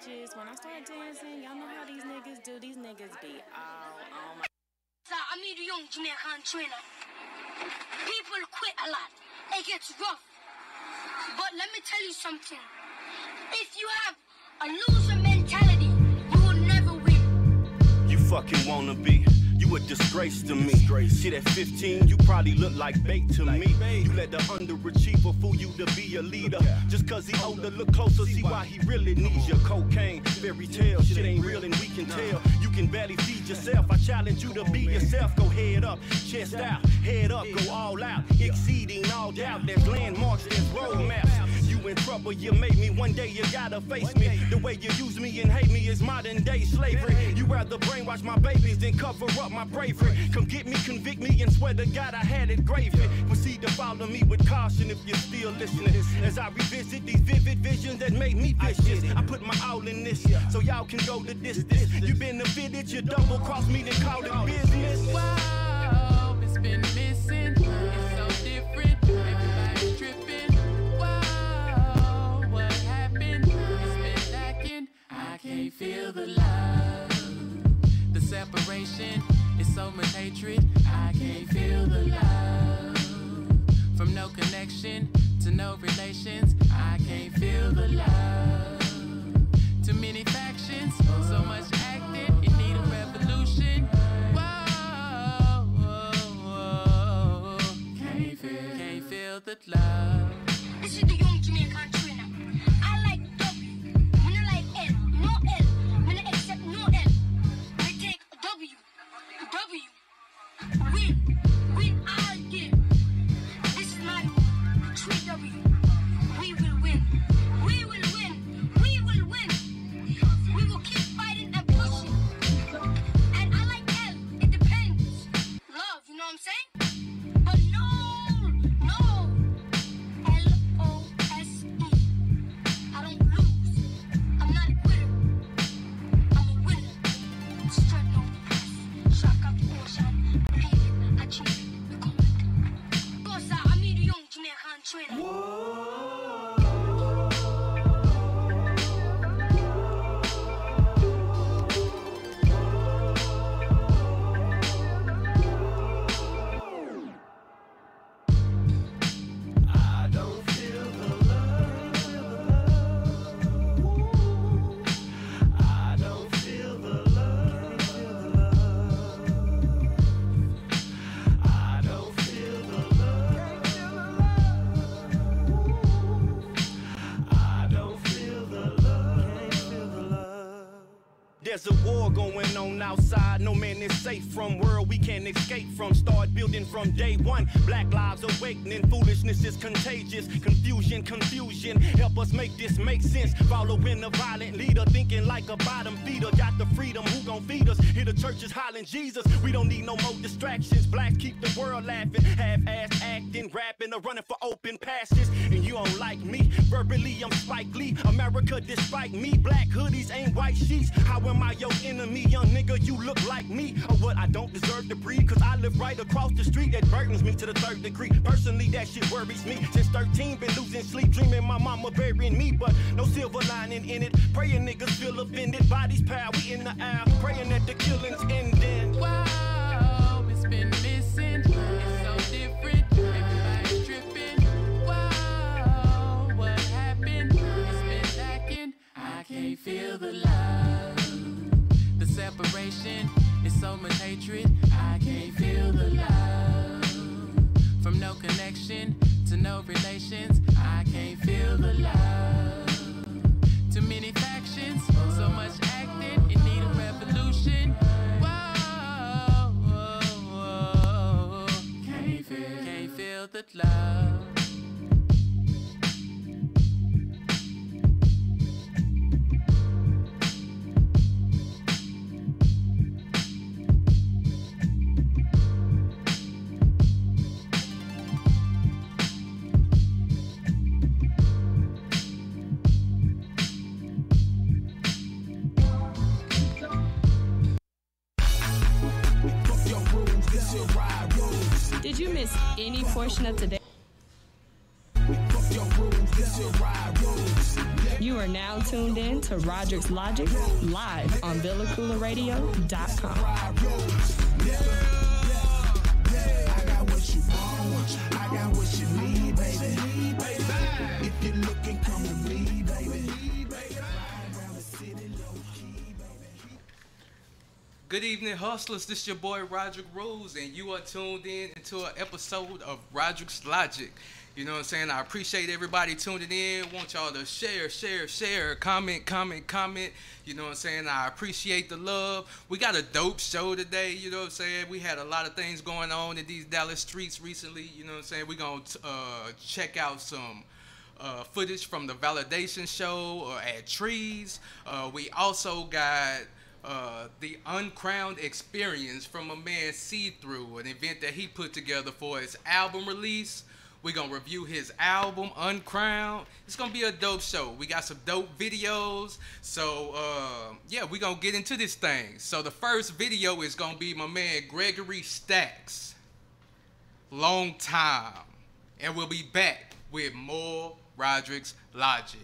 bitches. When I start dancing, y'all know how these niggas do. These niggas be all on my... So I meet a young Jamaican trainer. People quit a lot. It gets rough. But let me tell you something. If you have a loser mentality, you will never win. You fucking wanna be. You a disgrace to me. Shit, at 15, you probably look like bait to me. You let the underachiever fool you to be a leader. Just cause he older, look closer, see why he really needs your cocaine. Fairy tale, shit ain't real and we can tell. You can barely feed yourself. I challenge you to be yourself. Go head up, chest out, head up, go all out. Exceeding all doubt. There's landmarks, there's roadmaps. You in trouble, you made me. One day you gotta face me. The way you use me and hate me is modern day slavery. You rather brainwash my babies than cover up my bravery. Come get me, convict me, and swear to God I had it gravy. Proceed to follow me with caution if you're still listening. As I revisit these vivid visions that make me vicious. I put my all in this, so y'all can go the distance. You benefited, you double cross me, then call it business. Wow, it's been missing. It's so different. Everybody's tripping. Wow, what happened? It's been lacking. I can't feel the love. The separation is so much hatred. I can't feel the love. From no connection to no relations. I can't feel the love. Too many factions, so much acting. It need a revolution. Whoa, whoa, whoa. Can't feel the love. This is the young Jamaican trainer. I like W. When I like L, no L. When I accept no L. I take a W. Win all day. This is my 3W. We will win. We will win. We will win. We will keep fighting and pushing. And I like L. It depends. Love, you know what I'm saying? But no. L-O-S-E. I don't lose. I'm not a quitter. I'm a winner. Straight no press. Shock out the ocean. Believe it. I achieve it. We come it. Boss, I meet a young Jamaican trainer. There's a war going on outside. No man is safe from world we can't escape from. Start building from day one. Black lives awakening. Foolishness is contagious. Confusion. Help us make this make sense. Following a violent leader. Thinking like a bottom feeder. Got the freedom. Who gon' feed us? Hear the churches hollering Jesus. We don't need no more distractions. Blacks keep the world laughing. Half-ass acting, rapping, or running for open passes. And you don't like me. Verbally, I'm Spike Lee. America despite me. Black hoodies ain't white sheets. How am I your enemy? Young nigga, you look like me. Or what, I don't deserve to breathe. Cause I live right across the street. That burdens me to the 3rd degree. Personally, that shit worries me. Since 13, been losing sleep. Dreaming my mama burying me. But no silver lining in it. Praying niggas feel offended. Bodies pile, we in the aisle. Praying that the killings ending. Wow, it's been missing. It's so different. Everybody's tripping. Wow, what happened? It's been lacking. I can't feel the love. The separation is so much hatred. I can't feel the love. From no connection to no relations. I can't feel the love. Too many factions, so much acting. It need a revolution. Whoa, whoa, whoa. Can't feel the love. Did you miss any portion of today? You are now tuned in to Roderick's Logic live on VillaKoolaRadio.com. I got what you want, I got what you need, baby. If you're looking, come to me, baby. Good evening, hustlers. This is your boy Roderick Rose, and you are tuned in into an episode of Roderick's Logic. You know what I'm saying? I appreciate everybody tuning in. Want y'all to share, comment. You know what I'm saying? I appreciate the love. We got a dope show today. You know what I'm saying? We had a lot of things going on in these Dallas streets recently. You know what I'm saying? We're going to check out some footage from the Validation show at Trees. We also got the Uncrowned Experience from a man See-Through, an event that he put together for his album release. We're going to review his album, Uncrowned. It's going to be a dope show. We got some dope videos. So, yeah, we're going to get into this thing. So the first video is going to be my man Gregory Stacks. Long time. And we'll be back with more Roderick's Logic.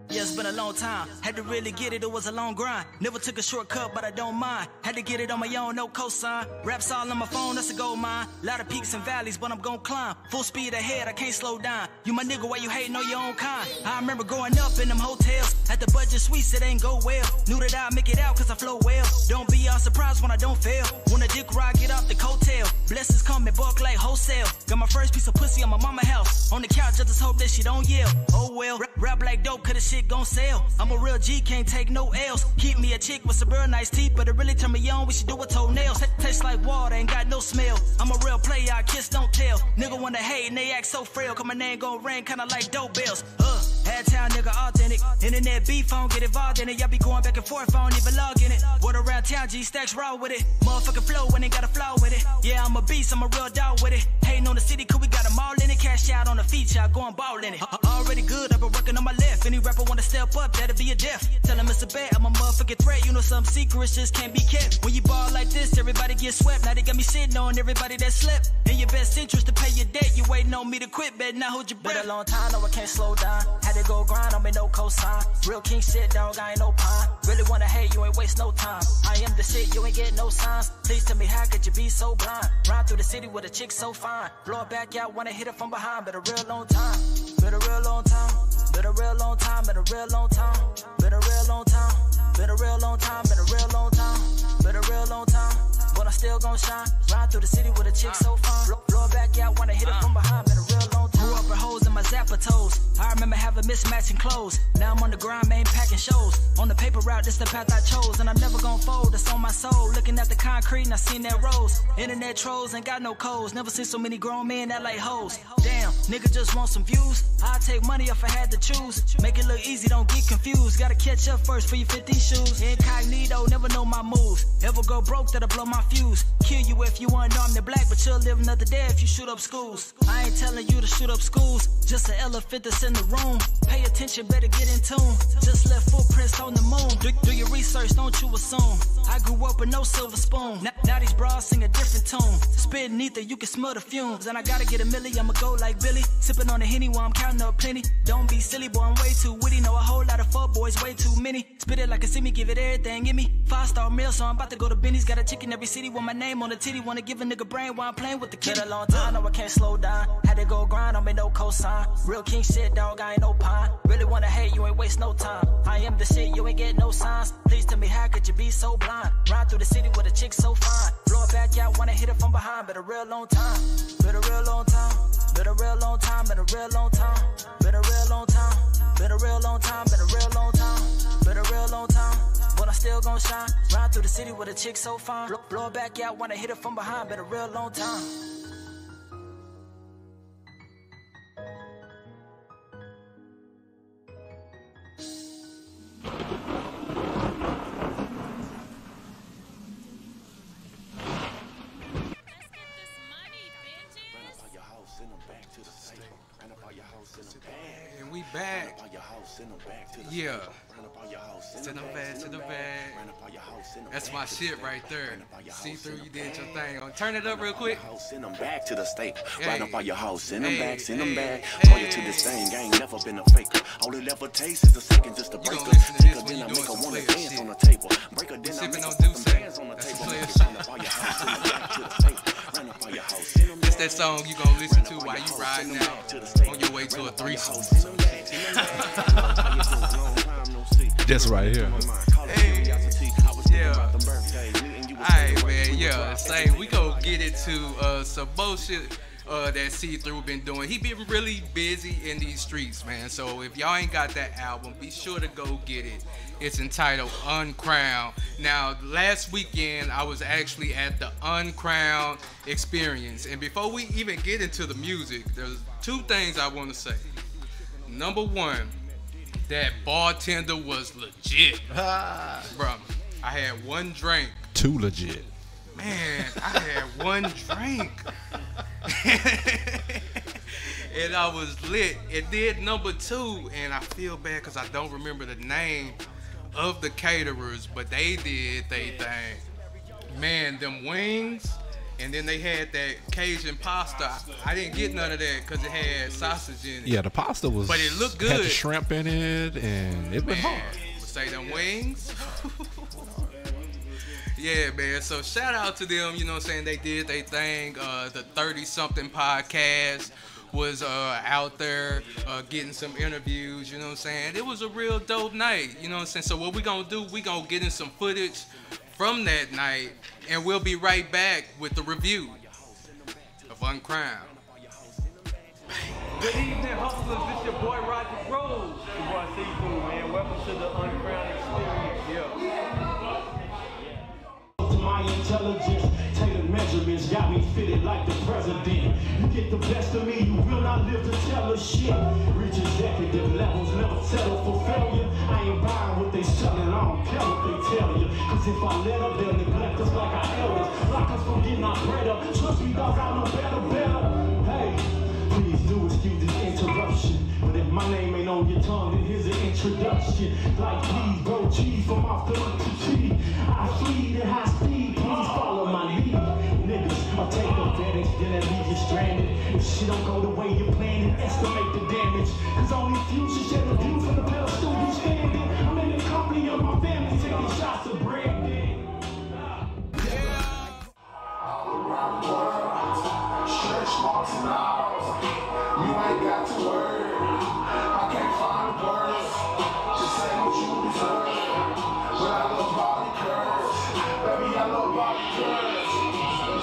Yeah, it's been a long time. Had to really get it was a long grind. Never took a shortcut, but I don't mind. Had to get it on my own, no cosign. Raps all on my phone, that's a gold mine. Lot of peaks and valleys, but I'm gon' climb. Full speed ahead, I can't slow down. You my nigga, why you hating on your own kind? I remember growing up in them hotels. At the budget suites, it ain't go well. Knew that I'd make it out cause I flow well. Don't be all surprised when I don't fail. When a dick ride, get off the coattail. Blessings come in bulk like wholesale. Got my first piece of pussy on my mama house. On the couch, I just hope that she don't yell. Oh well, rap like dope, cause the shit gon' sell. I'm a real G, can't take no L's. Keep me a chick with some real nice teeth, but it really turn me on, we should do a toenails. Tastes like water, ain't got no smell. I'm a real player, I kiss, don't tell. Nigga wanna hate and they act so frail, cause my name gon' ring kinda like dope bells. Head town nigga authentic. Internet beef, I don't get involved in it. Y'all be going back and forth, I don't even log in it. Word around town, G Stacks raw with it. Motherfucking flow when ain't got a flaw with it. Yeah, I'm a beast, I'm a real dog with it. Hating on the city, cause we got them all in it. Cash out on the feature, I go and ball in it. Already good, I've been working on my left. Any rapper wanna step up, that'll be a death. Tell him it's a bet, I'm a motherfucking threat. You know some secrets just can't be kept. When you ball like this, everybody get swept. Now they got me sitting on everybody that slept. In your best interest to pay your debt, you waiting on me to quit, bet now hold your breath. Been a long time, no I can't slow down. Had to go grind on me, no cosign. Real king shit, dog, I ain't no pine. Really wanna hate, you ain't waste no time. I am the shit, you ain't get no signs. Please tell me how could you be so blind? Ride through the city with a chick so fine. Blow it back out, wanna hit it from behind. Been a real long time. Been a real long time. Been a real long time. Been a real long time. Been a real long time. Been a real long time. Been a real long time. Been a real long time. But I'm still gon' shine. Ride through the city with a chick so fine. Blow it back out, wanna hit it from behind. Been a real long time. Grew up with holes in my zapper toes. I remember having mismatching clothes. Now I'm on the grind, man, packing shows. On the paper route, this the path I chose. And I'm never gon' fold, that's on my soul. Looking at the concrete and I seen that rose. Internet trolls ain't got no codes. Never seen so many grown men that like hoes. Damn, nigga just want some views. I'll take money if I had to choose. Make it look easy, don't get confused. Gotta catch up first for you 50 shoes. Incognito, never know my moves. Ever go broke, that'll blow my fuse. Kill you if you unarmed and black, but you'll live another day if you shoot up schools. I ain't telling you to shoot up schools. Just an elephant that's in the room. Pay attention, better get in tune. Just left footprints on the moon. Do your research, don't you assume. I grew up with no silver spoon. Now these bras sing a different tune. Spitting ether, you can smell the fumes. And I gotta get a milli, I'ma go like Billy. Sipping on the Henny while I'm counting up plenty. Don't be silly, boy, I'm way too witty. Know a whole lot of fuck boys, way too many. Spit it like a semi, give it everything in me. 5-star meal, so I'm about to go to Benny's. Got a chick in every city with my name on the titty. Wanna give a nigga brain while I'm playing with the kid. Been a long time, no I can't slow down. Had to go grind, I'm in no cosign. Real king shit, dog, I ain't no pine. Really wanna hate, you ain't waste no time. I am the shit, you ain't get no signs. Please tell me how could you be so blind? Ride through the city with a chick so fine. Blow it back out, wanna hit it from behind. Been a real long time. Been a real long time. Been a real long time. Been a real long time. Been a real long time. Been a real long time. Been a real long time. Been a real long time. But I'm still gon' shine. Ride through the city with a chick so fine. Blow it back out, wanna hit it from behind. Been a real long time. And we back. Yeah. Send them back to the bag. That's my shit right there. See through, you did your thing. Turn it up real quick. Send them back to the state. Right up by your house. Send them back, send them back. Hey. Told you to this thing, I ain't never been a faker. All it ever takes is a second just to break her. Take her, then I make her wanna dance on the table. Break her, then I make her put them bands on the table. Right up by your house. Send them back to the state. Right up by your house. It's that song you gonna listen to while you riding out on your way to a threesome. Just right here. Hey, yeah. Alright, man, yeah. Same. We gonna get into some bullshit that See-Through been doing. He been really busy in these streets, man. So if y'all ain't got that album, be sure to go get it. It's entitled Uncrowned. Now, last weekend, I was actually at the Uncrowned experience. And before we even get into the music, there's two things I want to say. Number one, that bartender was legit. Bro, I had one drink. Too legit. Man, I had one drink. And I was lit. It did number two, and I feel bad because I don't remember the name of the caterers, but they did they thing. Man, them wings, and then they had that Cajun pasta. I didn't get none of that because it had sausage in it. Yeah, the pasta was. But it looked good. Had the shrimp in it, and it went hard. Say them wings. Yeah, man. So shout out to them. You know what I'm saying? They did their thing. The 30-something podcast was out there getting some interviews. You know what I'm saying? It was a real dope night. You know what I'm saying? So what we gonna do? We gonna get in some footage from that night, and we'll be right back with the review of Uncrowned. Good evening, hustlers. This your boy Roger Rose. Your boy See-Through, man. Welcome to the Uncrowned experience. My intelligence, tailored measurements got me fitted like the president. You get the best of me, you will not live to tell a shit. Reach executive levels, never settle for failure. I ain't buying what they selling, I don't care what they tell you. Cause if I let up, they'll neglect us like our elders. Block us from getting our bread up. Trust me, dog, I know better. Hey, please do excuse this interruption. But if my name ain't on your tongue, then here's an introduction. Like please, bro, cheese from off the to T. I flee at high speed, please follow my lead. Niggas, I'll take advantage, then I leave you stranded. If shit don't go the way you planned it, estimate the damage. Cause only few should share the view from the pedestal you standing. I'm in the company of my family, taking shots of bread. All around the world, stretch marks and all. You ain't got to worry. I can't find the words to say what you deserve. But I love body curves. Baby, I love body curves.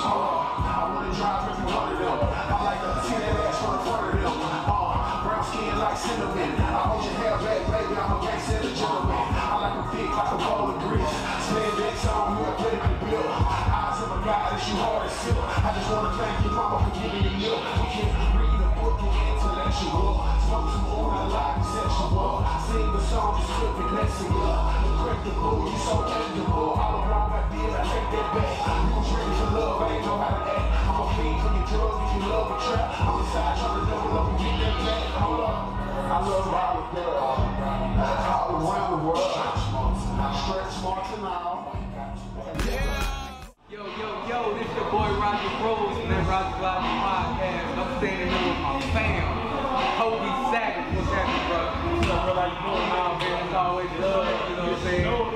I wanna drive every one of them. I like to see that ass from the front of them. Brown skin like cinnamon. I hold your hair back, baby. I'm a gangster and a gentleman. I like them thick like a bowl of grits. Spandex on, you athletically built. Eyes of a guy that you hard as silk. I just wanna thank your mama for giving me milk. We can read a book and get intellectual. Smoke some oil and lie sexual. Sing the song, just flip it next to you. Incredible, you so tangible. All around I did, I take that back. You was ready for love, I ain't know how to act. I'm a fiend for your drugs, if you love a trap. I'm inside trying to double up and get that back. Hold up, I love all the girls. All around the world. Stretch marks and all. Yo, this your boy Roger Rose from that Roger Logic podcast. I'm standing here with my fam. Kobe Savage, what's happening, bro? What's up, bro? How you doing? Nah, man, it's always love, you know what I'm saying? Yeah,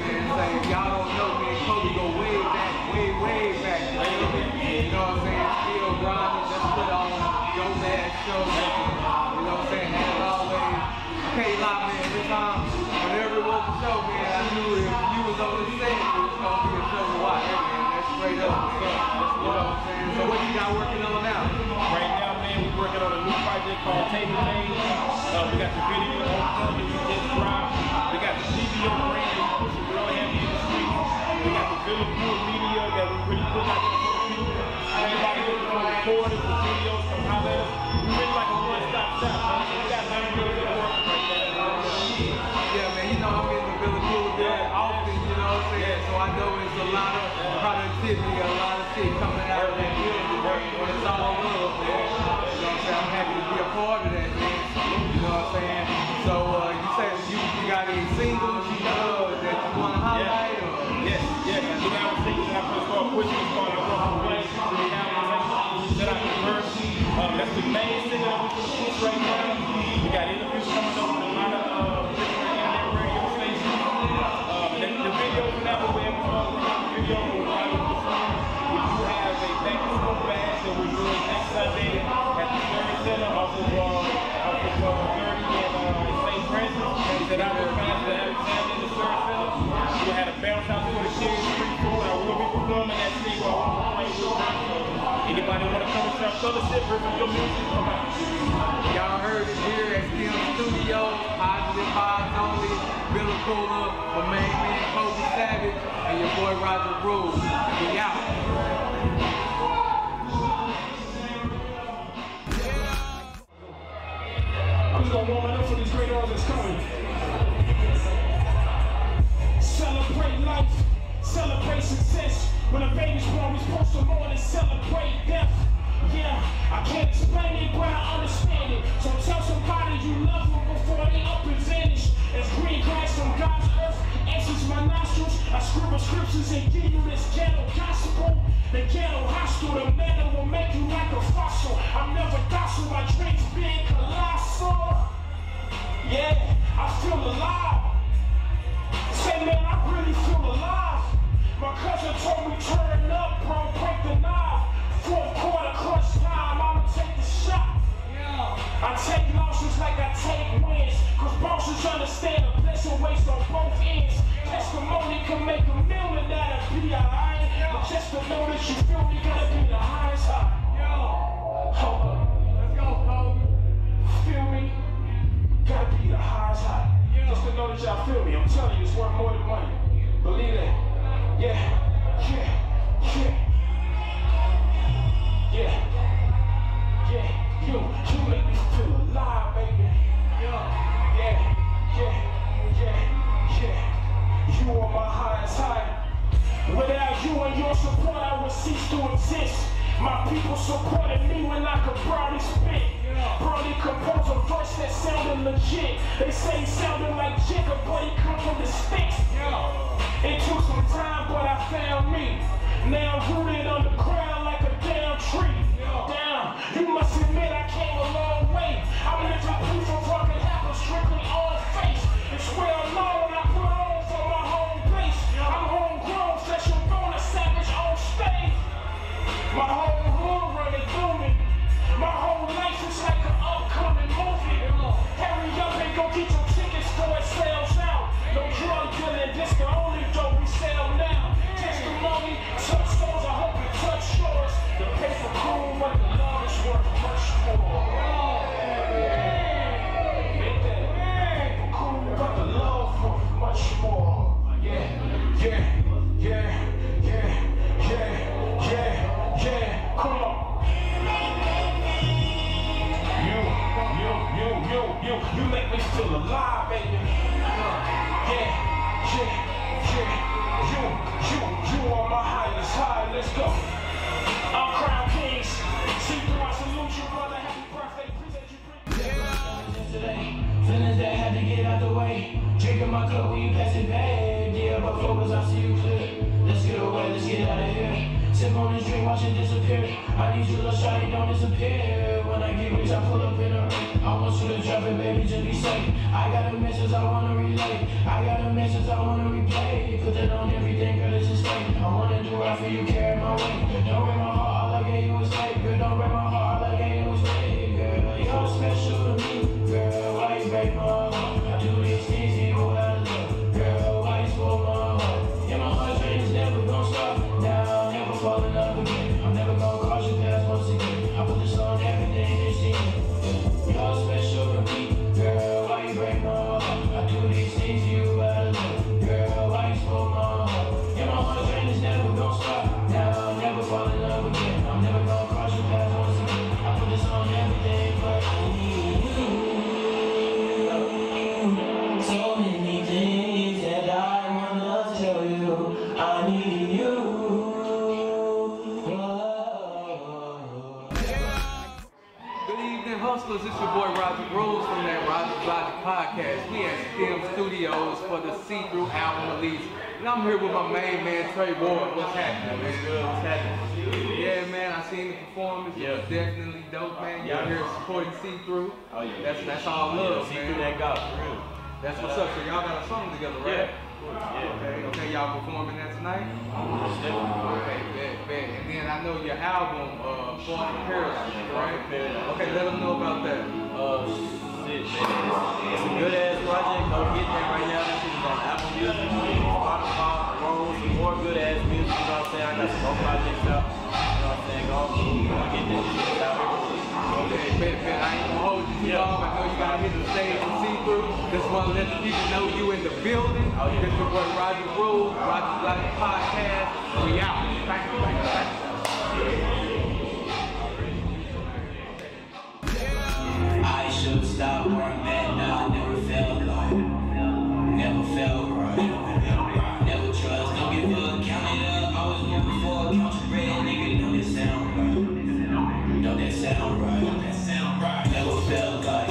man, say, if y'all don't know, me and Kobe go way back, way back. You know what I'm saying? Still grinding, just put on your last show. You know what I'm saying? As always, I can't lie, man, this time, whenever it was a show, man, I knew if you was on the set, it was going to be a show to watch, man. That's straight up. You know what I'm saying? So what you got working on now? Right now, man, we're working on a new project called Table Names. We got the video on that we just dropped. We got the CBO brand that we pushing real heavy in the streets. We got the Villa media that we really put out there for the people. Anybody looking for recordings or videos, come holler at us. We really like a one-stop shop. We got nothing really good work right now. Yeah, man, you know I'm in the Villa there often, you know what I'm saying? So I know it's a lot of productivity, a lot of shit coming out of that building. But it's all love, man. You know what I'm saying? I'm happy to be a part of that, man. You know what I'm saying? So fellowship, heard some of your music. Come on. Y'all heard it here at Stem Studios, Positive Vibes Only, Billy Koola, my main man Kobe Savage, and your boy Roger Rules. We out. I'm just gonna warm it up for these great artists that's coming. Celebrate life, celebrate success. When a baby's born, we're supposed to mourn and celebrate death. Yeah, I can't explain it, but I understand it. So tell somebody you love them before they up and vanish. As green grass from God's earth enters my nostrils, I scribble scriptures and give you this ghetto gospel. The ghetto hostile, the metal will make you like a fossil. I'm never docile, my dreams being colossal. Yeah, I feel alive. Say, man, I really feel alive. My cousin told me turn up, bro, break the knob. Fourth quarter crunch time, I'ma take the shot. I take losses like I take wins, cause bosses understand a blessing waste on both ends. Testimony can make a million, that'll be alright. But just to know that you feel me, gotta be the highest high. Hold up. Let's go, Kobe. Feel me? Gotta be the highest high. Just to know that y'all feel me, I'm telling you, it's worth more than money. Believe that. Yeah, yeah, yeah. Yeah, yeah, you make me feel alive, baby. Yeah, yeah, you are my highest high. Without you and your support, I would cease to exist. My people supported me when I could barely spit. Barely compose a verse that sounded legit. They say he sounded like Jigga, but he come from the sticks. It took some time, but I found me. Now I'm rooted underground like a damn tree. Down, you must admit I came a long way. I'm living proof of what can happen strictly on face. It's well known I put on for my home base. I'm homegrown, flesh and bone, a savage on stage. My whole hood running through me. My whole life is like an upcoming movie. Hurry up and go get your tickets before it sells out. No drug dealing, this the only dope we sell now. Testimony, touch souls, I hope it touch yours. The paper cool, but the love is worth much more. Paper cool, but the love worth much more. Yeah, come on. You make me feel alive, baby. You are my highest high. Let's go. I'm Crown Kings. See through, I salute you, brother. Happy birthday. Appreciate you. Yesterday, feelings that had to get out the way. Drinking my cup when you pass it back. Yeah, but focus, I see you clear. Let's get away, let's get out of here. Sip on this drink, watch it disappear. I need you, little shawty, don't disappear. When I get rich, I pull up in a ring. I want you to drop it, baby, just be safe. I got a message I wanna relay. I got a message I wanna replay. Put that on everything, girl, it's just fake. I wanna do right for you, carry my weight. Don't break my heart, all I gave you was fake. Girl, don't break my heart, all I gave you was fake. Girl, you're special to me. Girl, why you break my heart? I do these things even without love. Girl, why you spoil my heart? Yeah, my heart train is never gonna stop. Now I'll never fall in love again. I'm never gonna cross your path once again. I put this on everything you see. You're special to me. Girl, why you break my heart? I do these things you out of love. Girl, why you spoil my heart? Yeah, my heart train is never gonna stop. Now I'll never fall in love again. I'm never gonna cross your path once again. I put this on everything but so many things that I wanna tell you. I need you. Good evening, hustlers. It's your boy Roger Rose from that Roger's Logic podcast. We at Stem Studios for the See-Through album release. And I'm here with my main man, Trey Ward. What's happening, man? Good, what's happening? Yeah, man, I seen the performance. It was definitely dope, man. Y'all here supporting See-Through. Oh, yeah. That's all love, man. See-Through that God, for real. That's what's up. So y'all got a song together, right? Yeah. Okay, y'all performing that tonight? Okay, bet. And then I know your album, Born in Paradise, right? Okay, let them know about that. Shit, man. It's a good ass project. Go get that right now. That shit is on Apple Music, Spotify, Rose, some more good ass music. You know what I'm saying? I got some more projects out. You know what I'm saying? Go get that shit out. hit the stage and see through. Just want to let the people know you in the building. This is your boy Roger Rose, Roger's Logic Podcast. We out. Thank you, thank you, thank you. I should stop working that now. Never felt like, never felt right. Never trust, don't give up, count it up. I was moving for a couch of bread, nigga. Don't that sound right? Don't that sound right? Don't that sound right? Never felt like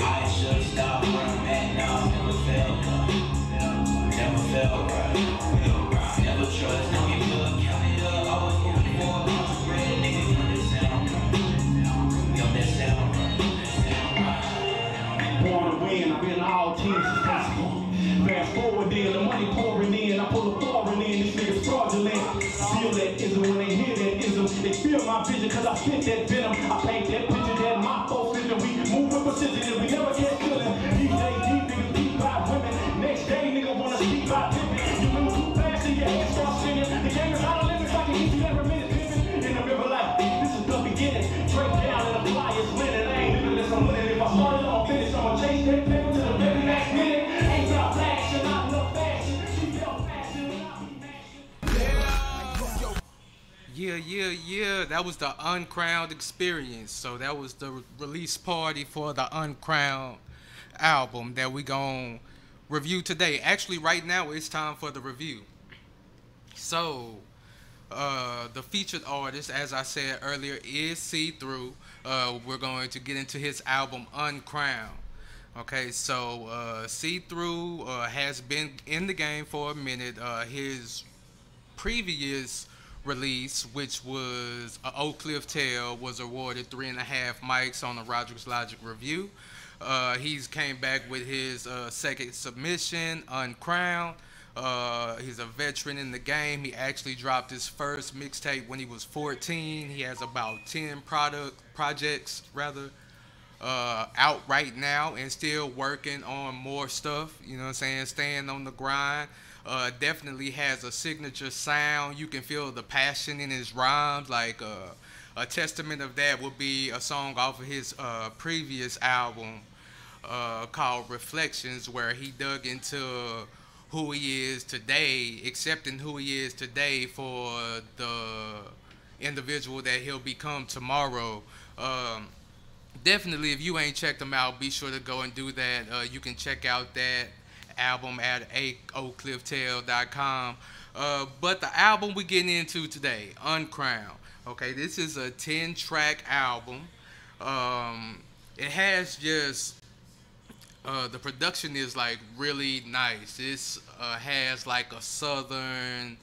I should stop working that now. Never felt like, never felt right. Never trust, don't give up, count it up. I was moving for a couch of bread, nigga. Don't that sound right? Don't that sound right? Born to win, I've been all teams since high school. Fast forward then, the money pouring in, I pull a foreign in, this nigga's fraudulent. Feel that ism when they hear that ism. They feel my vision cause I spit that venom. I paint that picture that my folks vision. We move with precision and we never get feeling. DJ deep, niggas deep by women. Next day, nigga wanna speak by pimping. You move too fast and your head starts spinning. The game is out of limits, I can eat you every minute pimping. In the river like, this is the beginning. Break down and the flyers winning. I ain't living this, I'm winning. If I started, I'll finish. I'ma chase that paper to the very next minute. Ain't got fashion, not enough fashion. She felt fashion when I be Yeah. That was the Uncrowned Experience. So that was the release party for the Uncrowned album that we gon' review today. Actually, right now it's time for the review. So, the featured artist, as I said earlier, is See Through. We're going to get into his album Uncrowned. Okay, so See Through has been in the game for a minute. His previous release, which was Oak Cliff Tale, was awarded 3.5 mics on the Roger's Logic review. He's came back with his second submission, Uncrowned. He's a veteran in the game. He actually dropped his first mixtape when he was 14. He has about 10 projects out right now and still working on more stuff. You know what I'm saying? Staying on the grind. Definitely has a signature sound. You can feel the passion in his rhymes. Like a testament of that would be a song off of his previous album called Reflections, where he dug into who he is today, accepting who he is today for the individual that he'll become tomorrow. Definitely, if you ain't checked him out, be sure to go and do that. You can check out that album at oakclifftale.com. But the album we're getting into today, Uncrowned. Okay, this is a 10-track album. It has just the production is like really nice. This has like a southern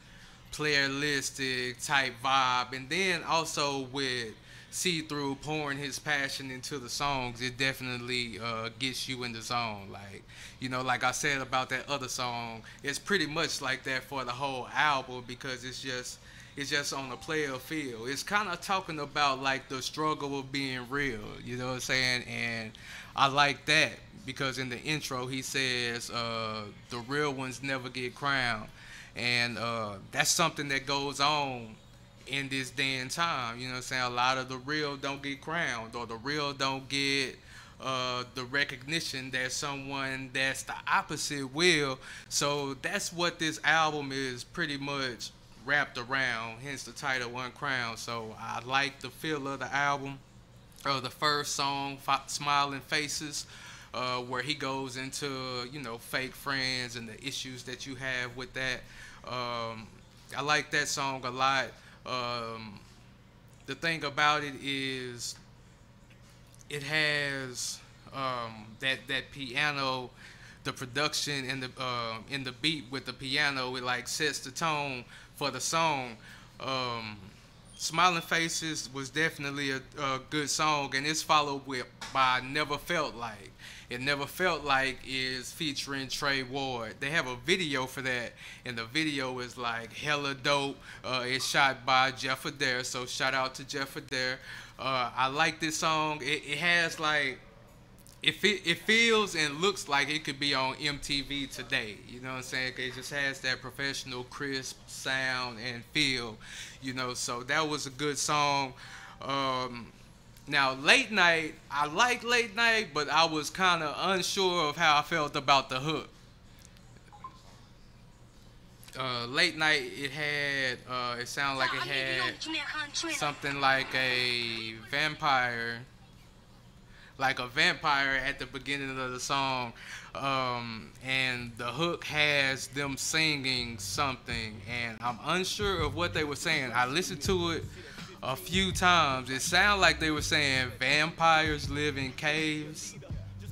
playlistic type vibe, and then also with See Through pouring his passion into the songs, it definitely gets you in the zone. Like, you know, like I said about that other song, it's pretty much like that for the whole album, because it's just on a player feel. It's kind of talking about like the struggle of being real, you know what I'm saying? And I like that because in the intro he says the real ones never get crowned, and that's something that goes on in this day and time. You know what I'm saying? A lot of the real don't get crowned, or the real don't get the recognition that someone that's the opposite will. So that's what this album is pretty much wrapped around, hence the title Uncrowned. So I like the feel of the album. The first song, Smiling Faces, where he goes into, you know, fake friends and the issues that you have with that. I like that song a lot. The thing about it is it has that piano, the production and in the beat with the piano, it like sets the tone for the song. Smiling Faces was definitely a good song, and it's followed by Never Felt Like. It Never Felt Like is featuring Trey Ward. They have a video for that, and the video is like hella dope. It's shot by Jeff Adair, so shout out to Jeff Adair. I like this song. It has like, it feels and looks like it could be on MTV today. You know what I'm saying? It just has that professional, crisp sound and feel. You know, so that was a good song. Now, Late Night, I like Late Night, but I was kind of unsure of how I felt about the hook. Late Night, it sounded like it had something like a vampire at the beginning of the song. And the hook has them singing something, and I'm unsure of what they were saying. I listened to it a few times. It sounded like they were saying vampires live in caves.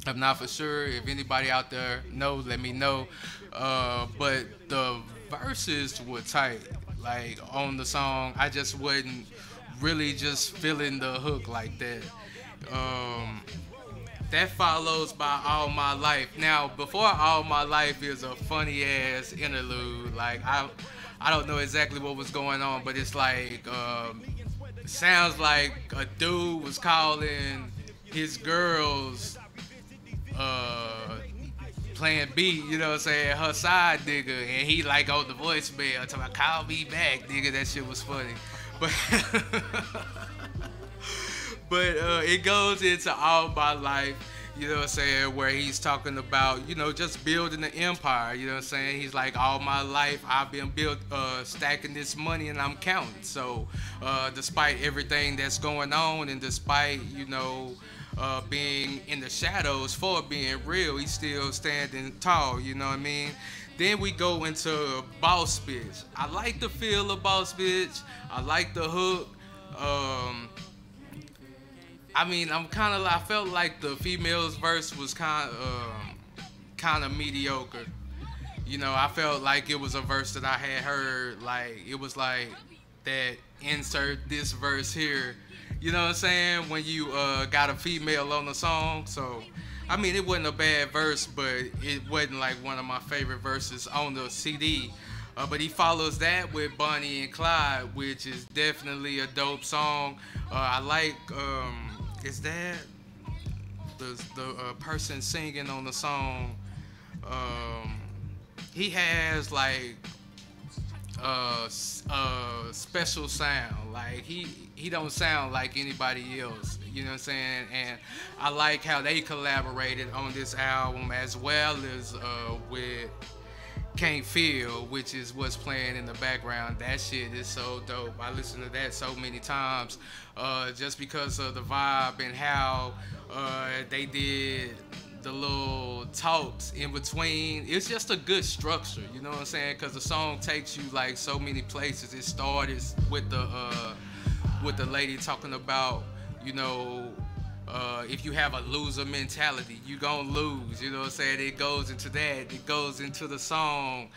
I'm not for sure. If anybody out there knows, let me know. But the verses were tight, like on the song. I just wasn't really just feeling the hook like that. That follows by All My Life. Now, before All My Life is a funny ass interlude. Like I don't know exactly what was going on, but it's like sounds like a dude was calling his girls playing B, you know what I'm saying, her side nigga, and he like on the voicemail talking about call me back, nigga. That shit was funny. But but it goes into All My Life, you know what I'm saying, where he's talking about, you know, just building an empire, you know what I'm saying. He's like, all my life I've been stacking this money and I'm counting. So despite everything that's going on and despite, you know, being in the shadows for being real, he's still standing tall, you know what I mean. Then we go into Boss Bitch. I like the feel of Boss Bitch. I like the hook. I mean, I felt like the female's verse was kind of mediocre. You know, I felt like it was a verse that I had heard, like, it was like that insert this verse here. You know what I'm saying? When you got a female on the song. So, I mean, it wasn't a bad verse, but it wasn't like one of my favorite verses on the CD. But he follows that with Bonnie and Clyde, which is definitely a dope song. I like, is that the person singing on the song? He has like special sound. Like he don't sound like anybody else. You know what I'm saying? And I like how they collaborated on this album as well as with Can't Feel, which is what's playing in the background. That shit is so dope. I listened to that so many times just because of the vibe and how they did the little talks in between. It's just a good structure, you know what I'm saying? Because the song takes you like so many places. It started with the lady talking about, you know, if you have a loser mentality, you gonna lose. You know what I'm saying? It goes into that. It goes into the song.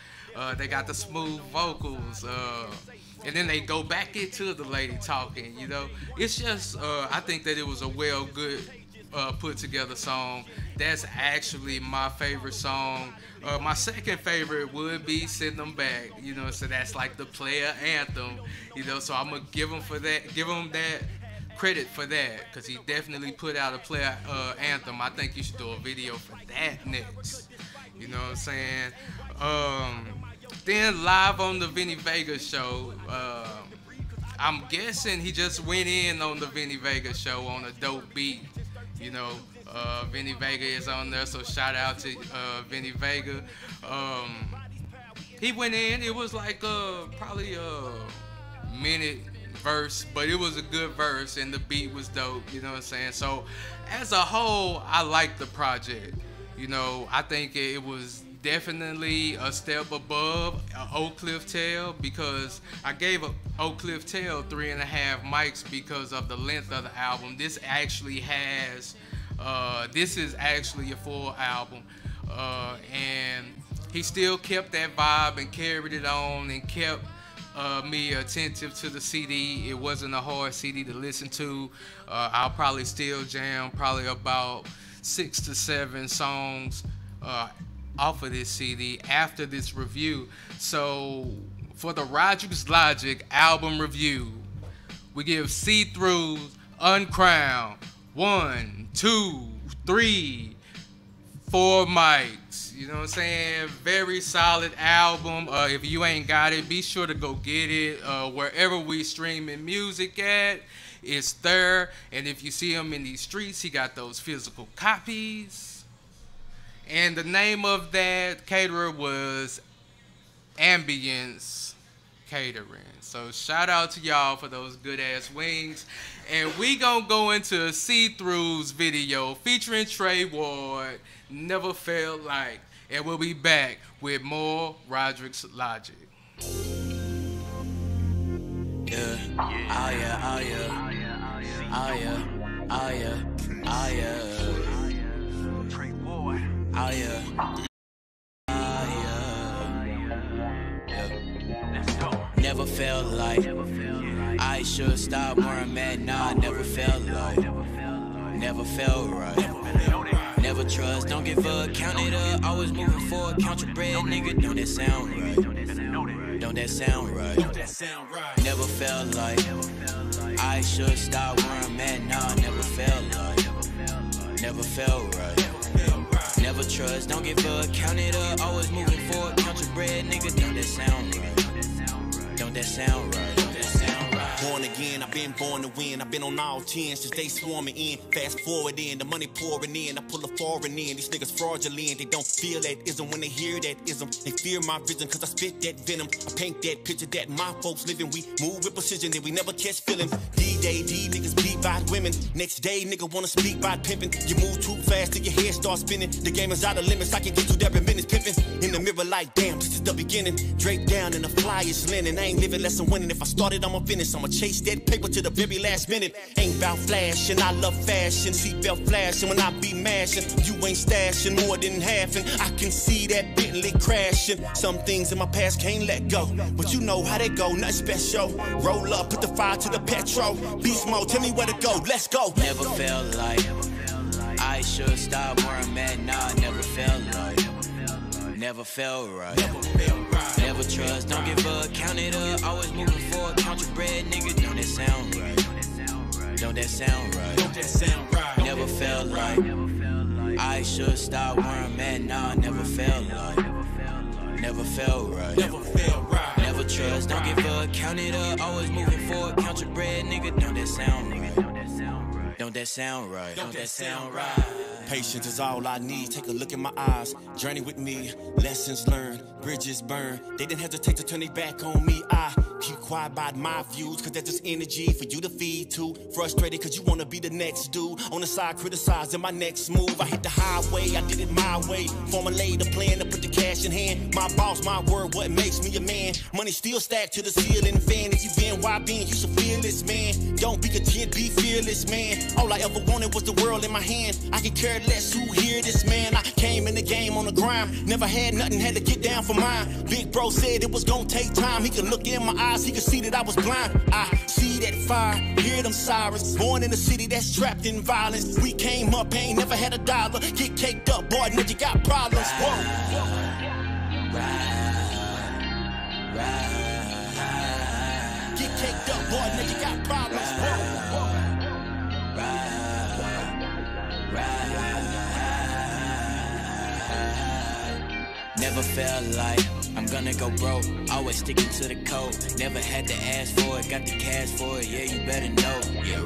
They got the smooth vocals. And then they go back into the lady talking, you know. It's just, I think that it was a good put together song. That's actually my favorite song. My second favorite would be Send Them Back, you know, so that's like the player anthem, you know, so I'm gonna give him that credit for that, because he definitely put out a player anthem. I think you should do a video for that next, you know what I'm saying. Then live on the Vinny Vega show, I'm guessing he just went in on the Vinny Vega show on a dope beat, you know. Vinny Vega is on there, so shout out to Vinny Vega. He went in, it was like probably a minute verse, but it was a good verse and the beat was dope, you know what I'm saying. So as a whole, I like the project, you know. I think it was definitely a step above Oak Cliff Tale, because I gave Oak Cliff Tale 3.5 mics because of the length of the album. This actually has this is actually a full album, and he still kept that vibe and carried it on and kept me attentive to the CD. It wasn't a hard CD to listen to. I'll probably still jam probably about 6 to 7 songs off of this CD after this review. So for the Rodriguez Logic album review, we give See Through Uncrowned 1, 2, 3, 4 mics. You know what I'm saying? Very solid album. If you ain't got it, be sure to go get it wherever we streaming music at. is there. And if you see him in these streets, he got those physical copies. And the name of that caterer was Ambience Catering. So shout out to y'all for those good ass wings. And we gonna go into See-Through's video featuring Trey Ward, Never Felt Like. And we'll be back with more Roderick's Logic. Yeah. Oh yeah, oh yeah. Oh yeah, oh yeah, oh yeah. Trey Ward. Oh yeah. Never felt like I should stop where I'm at. Nah, never felt like, never felt right. Never trust, don't give up, count it up. Always moving forward, count your bread, nigga. Don't that sound right? Don't that sound right? Never felt like I should stop where I'm at. Nah, never felt like, never felt right. Never trust, don't give up, count it up. Always moving forward, count your bread, nigga. Don't that sound right? Don't that sound right? Don't that sound right? Born again, I've been born to win. I've been on all 10 since they swarming in. Fast forward in, the money pouring in. I pull a foreign in. These niggas fraudulent. They don't feel that ism when they hear that ism. They fear my vision cause I spit that venom. I paint that picture that my folks living. We move with precision that we never catch feelings. D-Day, D niggas beat by women. Next day, nigga wanna speak by pimping. You move too fast till your head starts spinning. The game is out of limits. I can get you there in minutes pimping. In the mirror like, damn, this is the beginning. Draped down in the flyest linen. I ain't living less than winning. If I started, I'ma finish. I'ma chase that paper to the very last minute. Ain't about flashing, I love fashion. Seatbelt flashing when I be mashing. You ain't stashing more than half, and I can see that Bentley crashing. Some things in my past can't let go, but you know how they go, nothing special. Roll up, put the fire to the petrol. Beast mode, tell me where to go, let's go. Never felt like I should stop where I'm at. Nah, never felt like, never felt right. Never trust, don't give up, count it up. Always moving forward, count your bread, nigga. Don't that sound right? Don't that sound right? Don't that sound right? Never felt like I should stop where I'm at. Nah, never felt like, never felt right. Never felt right. Never trust, don't give up, count it up. Always moving forward, count your bread, nigga. Don't that sound right? Don't that sound right? Don't that sound right? Patience is all I need. Take a look in my eyes. Journey with me. Lessons learned. Bridges burned. They didn't hesitate to turn their back on me. I keep quiet about my views, cause that's just energy for you to feed to. Frustrated cause you wanna be the next dude. On the side criticizing my next move. I hit the highway, I did it my way. Formulate a plan to put the cash in hand. My boss, my word, what makes me a man. Money still stacked to the ceiling fan. If you been YBing, you should feel this, man. Don't be content, be fearless, man. All I ever wanted was the world in my hand. I can care less who hear this, man. I came in the game on the grind. Never had nothing, had to get down for mine. Big bro said it was gonna take time. He could look in my eyes, he could see that I was blind. I see that fire, hear them sirens. Born in a city that's trapped in violence. We came up, ain't never had a dollar. Get caked up, boy, nigga, you got problems. Whoa. Get caked up, boy, nigga, you got problems. Whoa. Never felt like I'm gonna go broke. Always sticking to the code. Never had to ask for it, got the cash for it. Yeah, you better know. Yeah,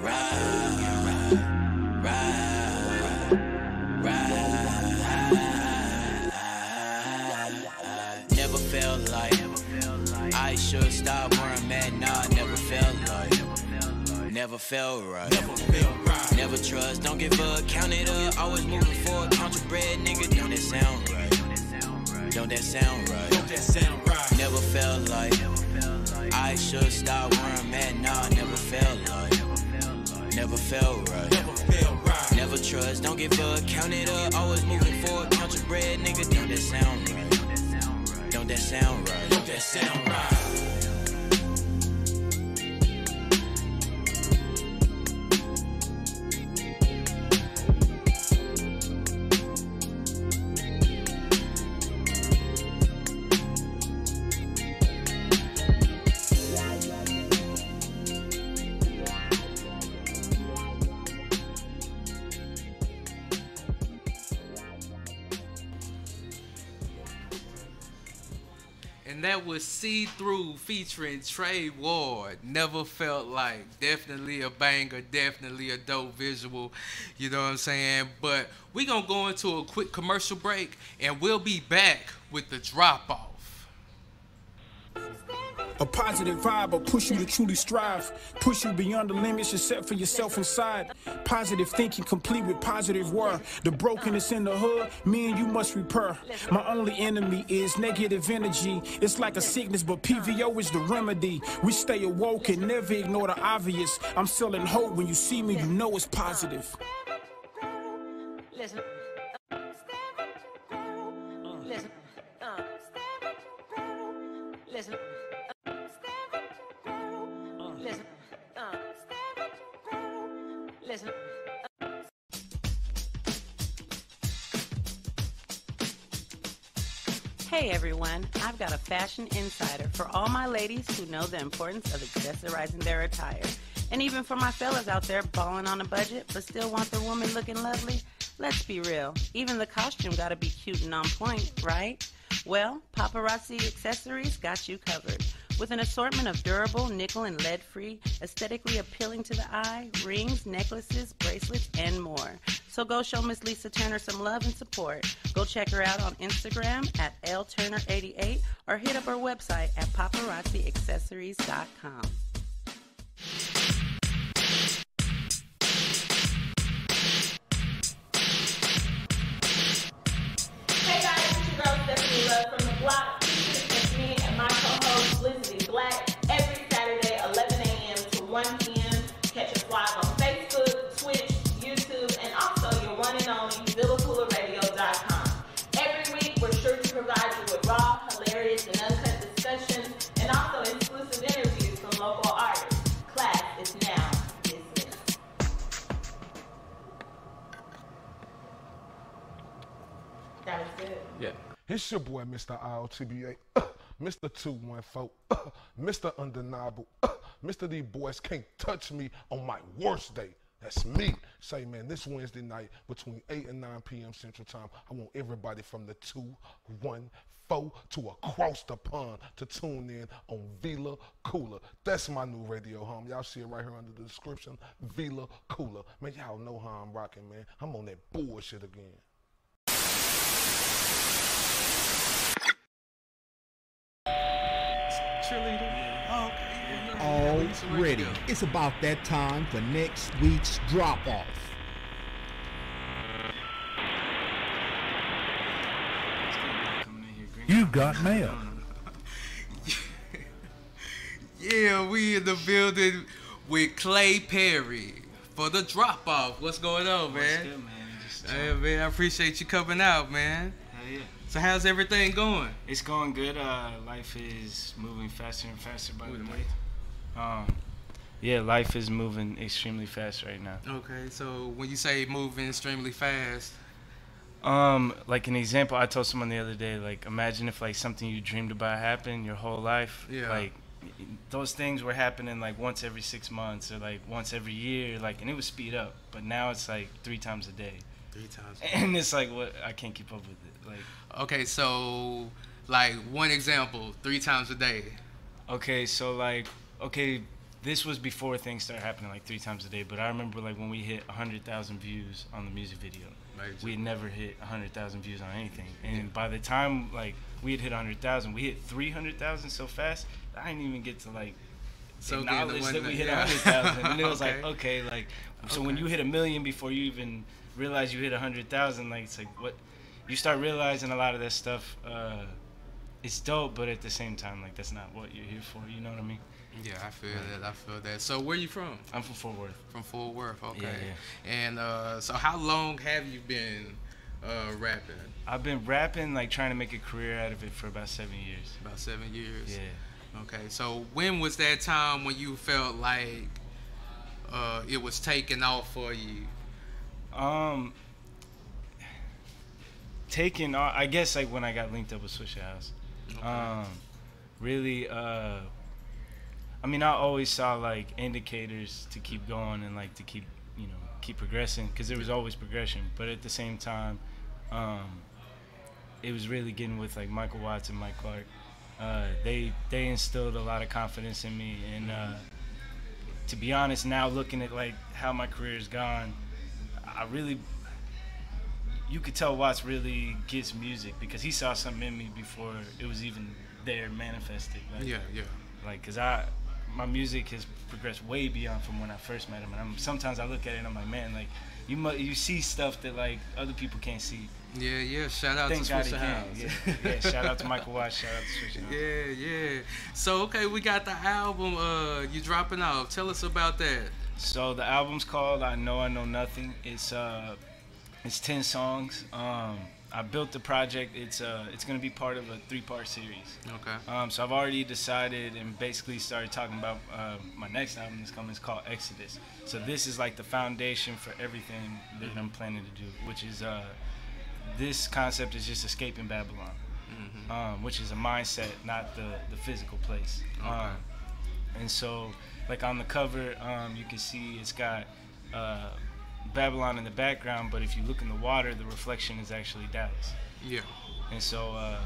Never felt like I should stop where I'm at. Nah, never felt like, never felt right. Never trust, don't give up, count it up. Always moving forward, count your bread, nigga. Don't that sound right? Don't that sound right? Don't that sound right? Never felt like I should stop where I'm at. Nah, never felt like, never felt right. Never trust, don't give up, count it up. Always moving forward, count your bread, nigga. Don't that sound right? Don't that sound right? Don't that sound right? and that was See Through featuring Trey Ward. Never Felt Like. Definitely a banger, definitely a dope visual. You know what I'm saying? But we gonna go into a quick commercial break, and we'll be back with the drop off. A positive vibe will push you to truly strive, push you beyond the limits you set for yourself inside. Positive thinking complete with positive word. The brokenness in the hood, me and you must repair. My only enemy is negative energy. It's like a sickness, but PVO is the remedy. We stay awoke and never ignore the obvious. I'm selling hope. When you see me, you know it's positive. Listen. Listen. Listen. Listen. Hey everyone, I've got a fashion insider for all my ladies who know the importance of accessorizing their attire. And even for my fellas out there balling on a budget but still want their woman looking lovely. Let's be real, even the costume gotta be cute and on point, right? Well, Paparazzi Accessories got you covered. With an assortment of durable, nickel and lead-free, aesthetically appealing to the eye, rings, necklaces, bracelets, and more. So go show Miss Lisa Turner some love and support. Go check her out on Instagram at lturner88 or hit up her website at paparazziaccessories.com. Hey guys, it's your girl Stephanie Love from the block. It's me and my co-host Blizzard Black every Saturday 11 a.m. to 1 p.m. Catch us live on Facebook, Twitch, YouTube, and also your one and only VillaCoolerRadio.com. Every week we're sure to provide you with raw, hilarious, and uncut discussions and also exclusive interviews from local artists. Class is now dismissed. That was good. Yeah. It's your boy, Mr. IOTBA, Mr. 214, Mr. Undeniable, Mr. These boys can't touch me on my worst day. That's me. Say, man, this Wednesday night between 8 and 9 p.m. Central Time, I want everybody from the 214 to across the pond to tune in on Villa Koola. That's my new radio home. Y'all see it right here under the description, Villa Koola. Man, y'all know how I'm rocking, man. I'm on that bullshit again. Cheerleader? Oh, okay. Already. It's about that time for next week's drop-off. You got mail. Yeah, we in the building with Clay Perry for the drop-off. What's going on, man? What's good, man? Hey, man, I appreciate you coming out, man. Hell yeah. So how's everything going? It's going good. Life is moving faster and faster by the day. Yeah, life is moving extremely fast right now. Okay, so when you say moving extremely fast, like an example, I told someone the other day, like, imagine if like something you dreamed about happened your whole life. Yeah. Like, those things were happening like once every 6 months or like once every year, like, and it would speed up. But now it's like 3 times a day. 3 times. And it's like, what? I can't keep up with it. Like. Okay, so like one example, 3 times a day. Okay, so like, okay, this was before things started happening like 3 times a day. But I remember like when we hit 100,000 views on the music video. We had never hit 100,000 views on anything, and by the time like we had hit 100,000, we hit 300,000 so fast that I didn't even get to like acknowledge that we hit 100,000, and it was like, okay, like, so when you hit 1 million before you even realize you hit 100,000, like, it's like, what you start realizing a lot of that stuff, it's dope, but at the same time, like, that's not what you're here for. You know what I mean? Yeah, I feel that. I feel that. So where you from? I'm from Fort Worth. From Fort Worth, okay. Yeah. And so how long have you been rapping? I've been rapping, like, trying to make a career out of it for about 7 years. About 7 years? Yeah. Okay, so when was that time when you felt like it was taking off for you? Taking off, I guess, like, when I got linked up with Swisher House. Okay. Really, I mean, I always saw like indicators to keep going and like to keep, you know, keep progressing, because there was always progression. But at the same time, it was really getting with like Michael Watts and Mike Clark. They instilled a lot of confidence in me, and to be honest, now looking at like how my career's gone, you could tell Watts really gets music because he saw something in me before it was even there manifested. Like, yeah. Like, cause my music has progressed way beyond from when I first met him, and sometimes I look at it and I'm like, man, like you see stuff that like other people can't see. Yeah. Shout out Thank to God Swisher he House. can. Yeah. Shout out to Michael Watts. Shout out to Swisher House. Yeah. So okay, we got the album. You dropping off. Tell us about that. So the album's called I Know Nothing. It's 10 songs. I built the project. It's gonna be part of a 3-part series. Okay. So I've already decided and basically started talking about my next album that's coming. It's called Exodus. So this is like the foundation for everything that I'm planning to do, which is this concept is just escaping Babylon, which is a mindset, not the physical place. Okay. And so, like on the cover, you can see it's got Babylon in the background, but if you look in the water, the reflection is actually Dallas. Yeah. And so,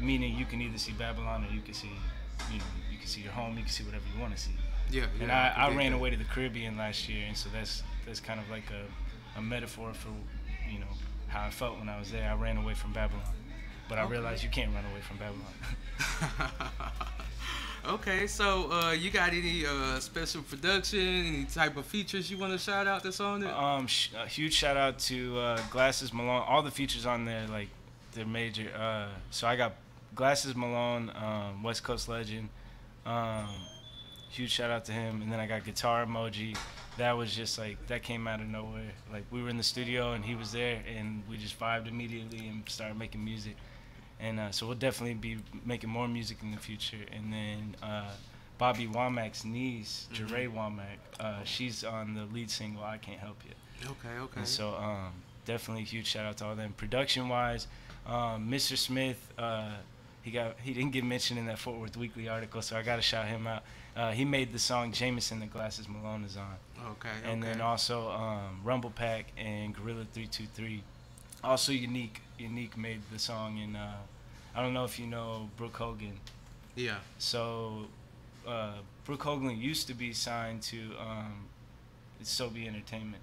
meaning you can either see Babylon or you can see, you can see your home, you can see whatever you want to see. Yeah. And I ran away to the Caribbean last year, and so that's kind of like a metaphor for, how I felt when I was there. I ran away from Babylon, but I realized you can't run away from Babylon. Okay, so you got any special production, any type of features you want to shout out that's on it? A huge shout out to Glasses Malone. All the features on there, like they're major. So I got Glasses Malone, West Coast legend. Huge shout out to him. And then I got Guitar Emoji. That was just like, that came out of nowhere. Like we were in the studio and he was there and we just vibed immediately and started making music. And so we'll definitely be making more music in the future. And then Bobby Womack's niece, Jeray Womack, she's on the lead single, I Can't Help You. Okay. And so definitely a huge shout out to all them. Production-wise, Mr. Smith, he didn't get mentioned in that Fort Worth Weekly article, so I got to shout him out. He made the song Jameson that Glasses Malone is on. Okay. And then also Rumble Pack and Gorilla 323. Also Unique made the song, and I don't know if you know Brooke Hogan. Yeah. So Brooke Hogan used to be signed to Sobe Entertainment,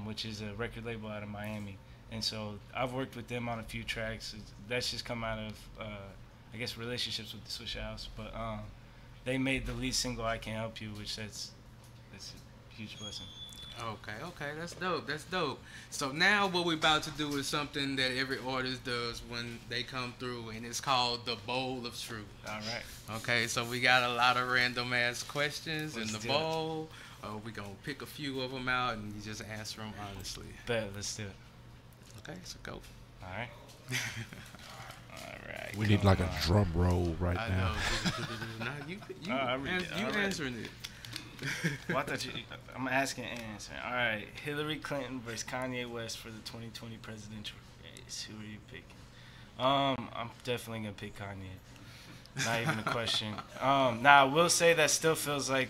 which is a record label out of Miami. And so I've worked with them on a few tracks. That's just come out of, I guess, relationships with the Swisher House. But they made the lead single I Can't Help You, which that's a huge blessing. Okay, that's dope. So now what we're about to do is something that every artist does when they come through, and it's called the Bowl of Truth. All right. Okay, so we got a lot of random ass questions in the do bowl. We're gonna pick a few of them out and you just answer them honestly. Bet, let's do it. Okay, so go. All right. All right. We need like a drum roll right I now. know. Nah, you answering it. Well, I thought I'm asking and answering. All right, Hillary Clinton versus Kanye West for the 2020 presidential race. Who are you picking? I'm definitely gonna pick Kanye. Not even a question. I will say that still feels like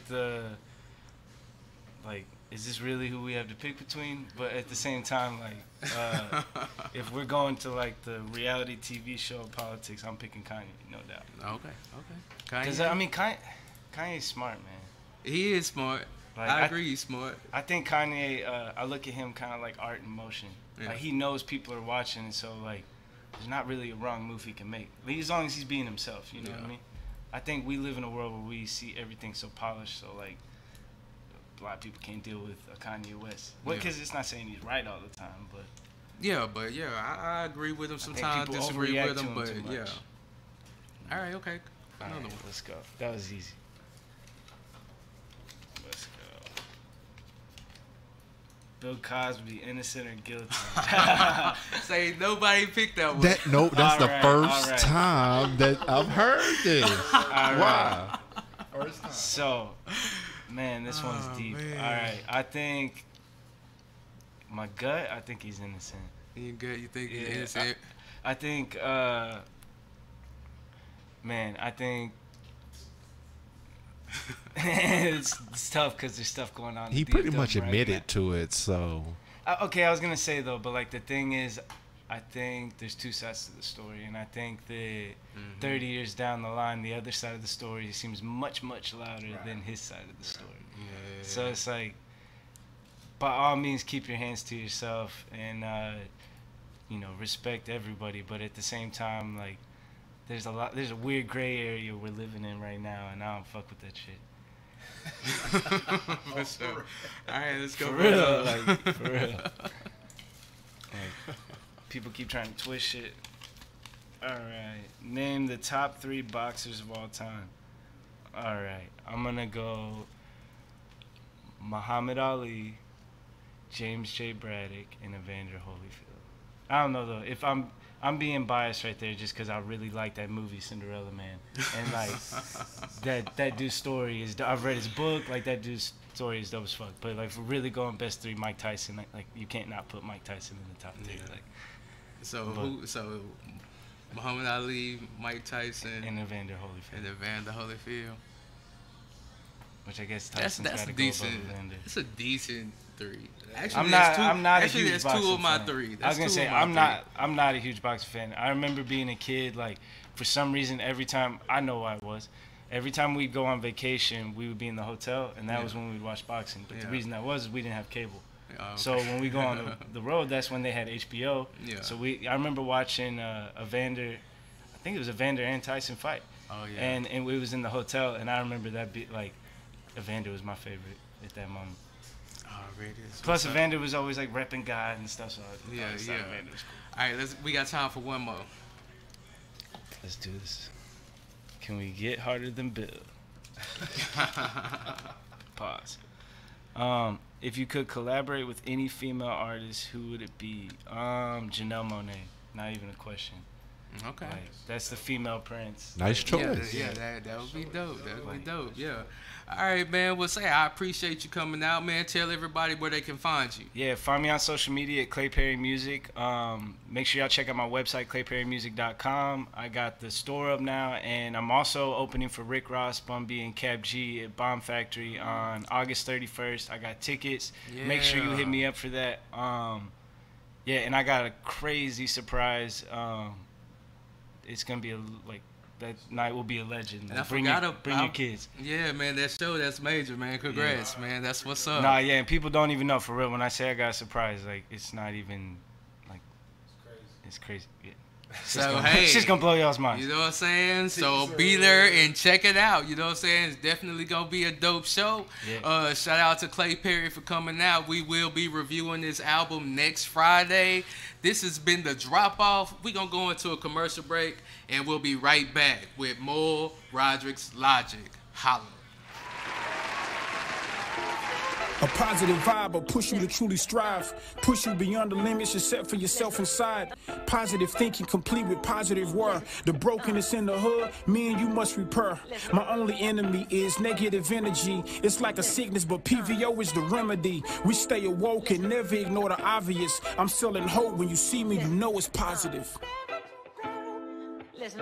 is this really who we have to pick between? But at the same time, if we're going to like the reality TV show politics, I'm picking Kanye, no doubt. Okay. Kanye. Because Kanye's smart, man. He is smart. Like, I agree, he's smart. I think Kanye, I look at him kind of like art in motion. Yeah. Like he knows people are watching, and so like there's not really a wrong move he can make. As long as he's being himself, you know what I mean? I think we live in a world where we see everything so polished, so like a lot of people can't deal with a Kanye West. Because it's not saying he's right all the time, but I agree with him sometimes. Disagree with him, but yeah. All right, okay. Another one. Let's go. That was easy. Let's go. Bill Cosby, innocent or guilty? Say nobody picked that one. That's the first time that I've heard this. Wow. First time. So, man, this one's deep. Man. All right, I think my gut. I think he's innocent. You good? You think he's innocent? I think. Man, I think. it's tough because there's stuff going on. He pretty much admitted to it, so. Okay, I was gonna say though, but like the thing is, I think there's two sides to the story, and I think that 30 years down the line, the other side of the story seems much, much louder than his side of the story. Yeah. So it's like, by all means, keep your hands to yourself and, you know, respect everybody. But at the same time, like, there's a weird gray area we're living in right now, and I don't fuck with that shit. For sure. All right, let's go. For real, like, for real. Like, people keep trying to twist shit. All right, name the top 3 boxers of all time. All right, I'm gonna go Muhammad Ali, James J. Braddock, and Evander Holyfield. I don't know though. If I'm being biased right there, just because I really like that movie Cinderella Man, and like that dude's story is. I've read his book. Like that dude's story is dope as fuck. But like, for really going best 3, Mike Tyson. Like you can't not put Mike Tyson in the top 3. Like. So Muhammad Ali, Mike Tyson, and Evander Holyfield. Which I guess Tyson's that's gotta decent. go above Evander. It's a decent 3. Actually, I'm not actually, a huge that's boxing 2 of my fan. 3. I was gonna say I'm not a huge boxing fan. I remember being a kid, like for some reason every time I know why it was. Every time we'd go on vacation, we would be in the hotel, and that was when we'd watch boxing. But the reason that was is we didn't have cable. Oh, okay. So when we go on the road, that's when they had HBO. Yeah. So I remember watching Evander, I think it was Evander and Tyson fight. Oh yeah. And it was in the hotel, and I remember that like Evander was my favorite at that moment. Oh, really? Plus Evander was always like repping God and stuff. So yeah. Evander was cool. All right, we got time for one more. Let's do this. Can we get harder than Bill? Pause. If you could collaborate with any female artist, who would it be? Janelle Monáe. Not even a question. Okay. Like, that's the female Prince. Nice choice. Yeah, that would be dope. That would be dope. Yeah. All right, man. Well, I appreciate you coming out, man. Tell everybody where they can find you. Yeah, find me on social media at Clay Perry Music. Make sure y'all check out my website, clayperrymusic.com. I got the store up now, and I'm also opening for Rick Ross, Bun B, and Cap G at Bomb Factory on August 31st. I got tickets. Yeah. Make sure you hit me up for that. Yeah, and I got a crazy surprise. It's gonna be that night will be a legend. And Bring your kids. Yeah, man, that's major, man. Congrats, man. That's what's up. Nah, yeah, and people don't even know for real. When I say I got a surprise, like it's not even like it's crazy. Yeah. So hey, it's just gonna blow y'all's minds. You know what I'm saying? So be there and check it out. You know what I'm saying? It's definitely gonna be a dope show. Yeah. Shout out to Clay Perry for coming out. We will be reviewing this album next Friday. This has been The Drop Off. We're gonna go into a commercial break and we'll be right back with more Roderick's Logic. Holla. A positive vibe will push you to truly strive, push you beyond the limits you set for yourself inside. Positive thinking complete with positive word. The brokenness in the hood, me and you must repair. My only enemy is negative energy. It's like a sickness, but PVO is the remedy. We stay awoke and never ignore the obvious. I'm selling hope. When you see me, you know it's positive. Listen.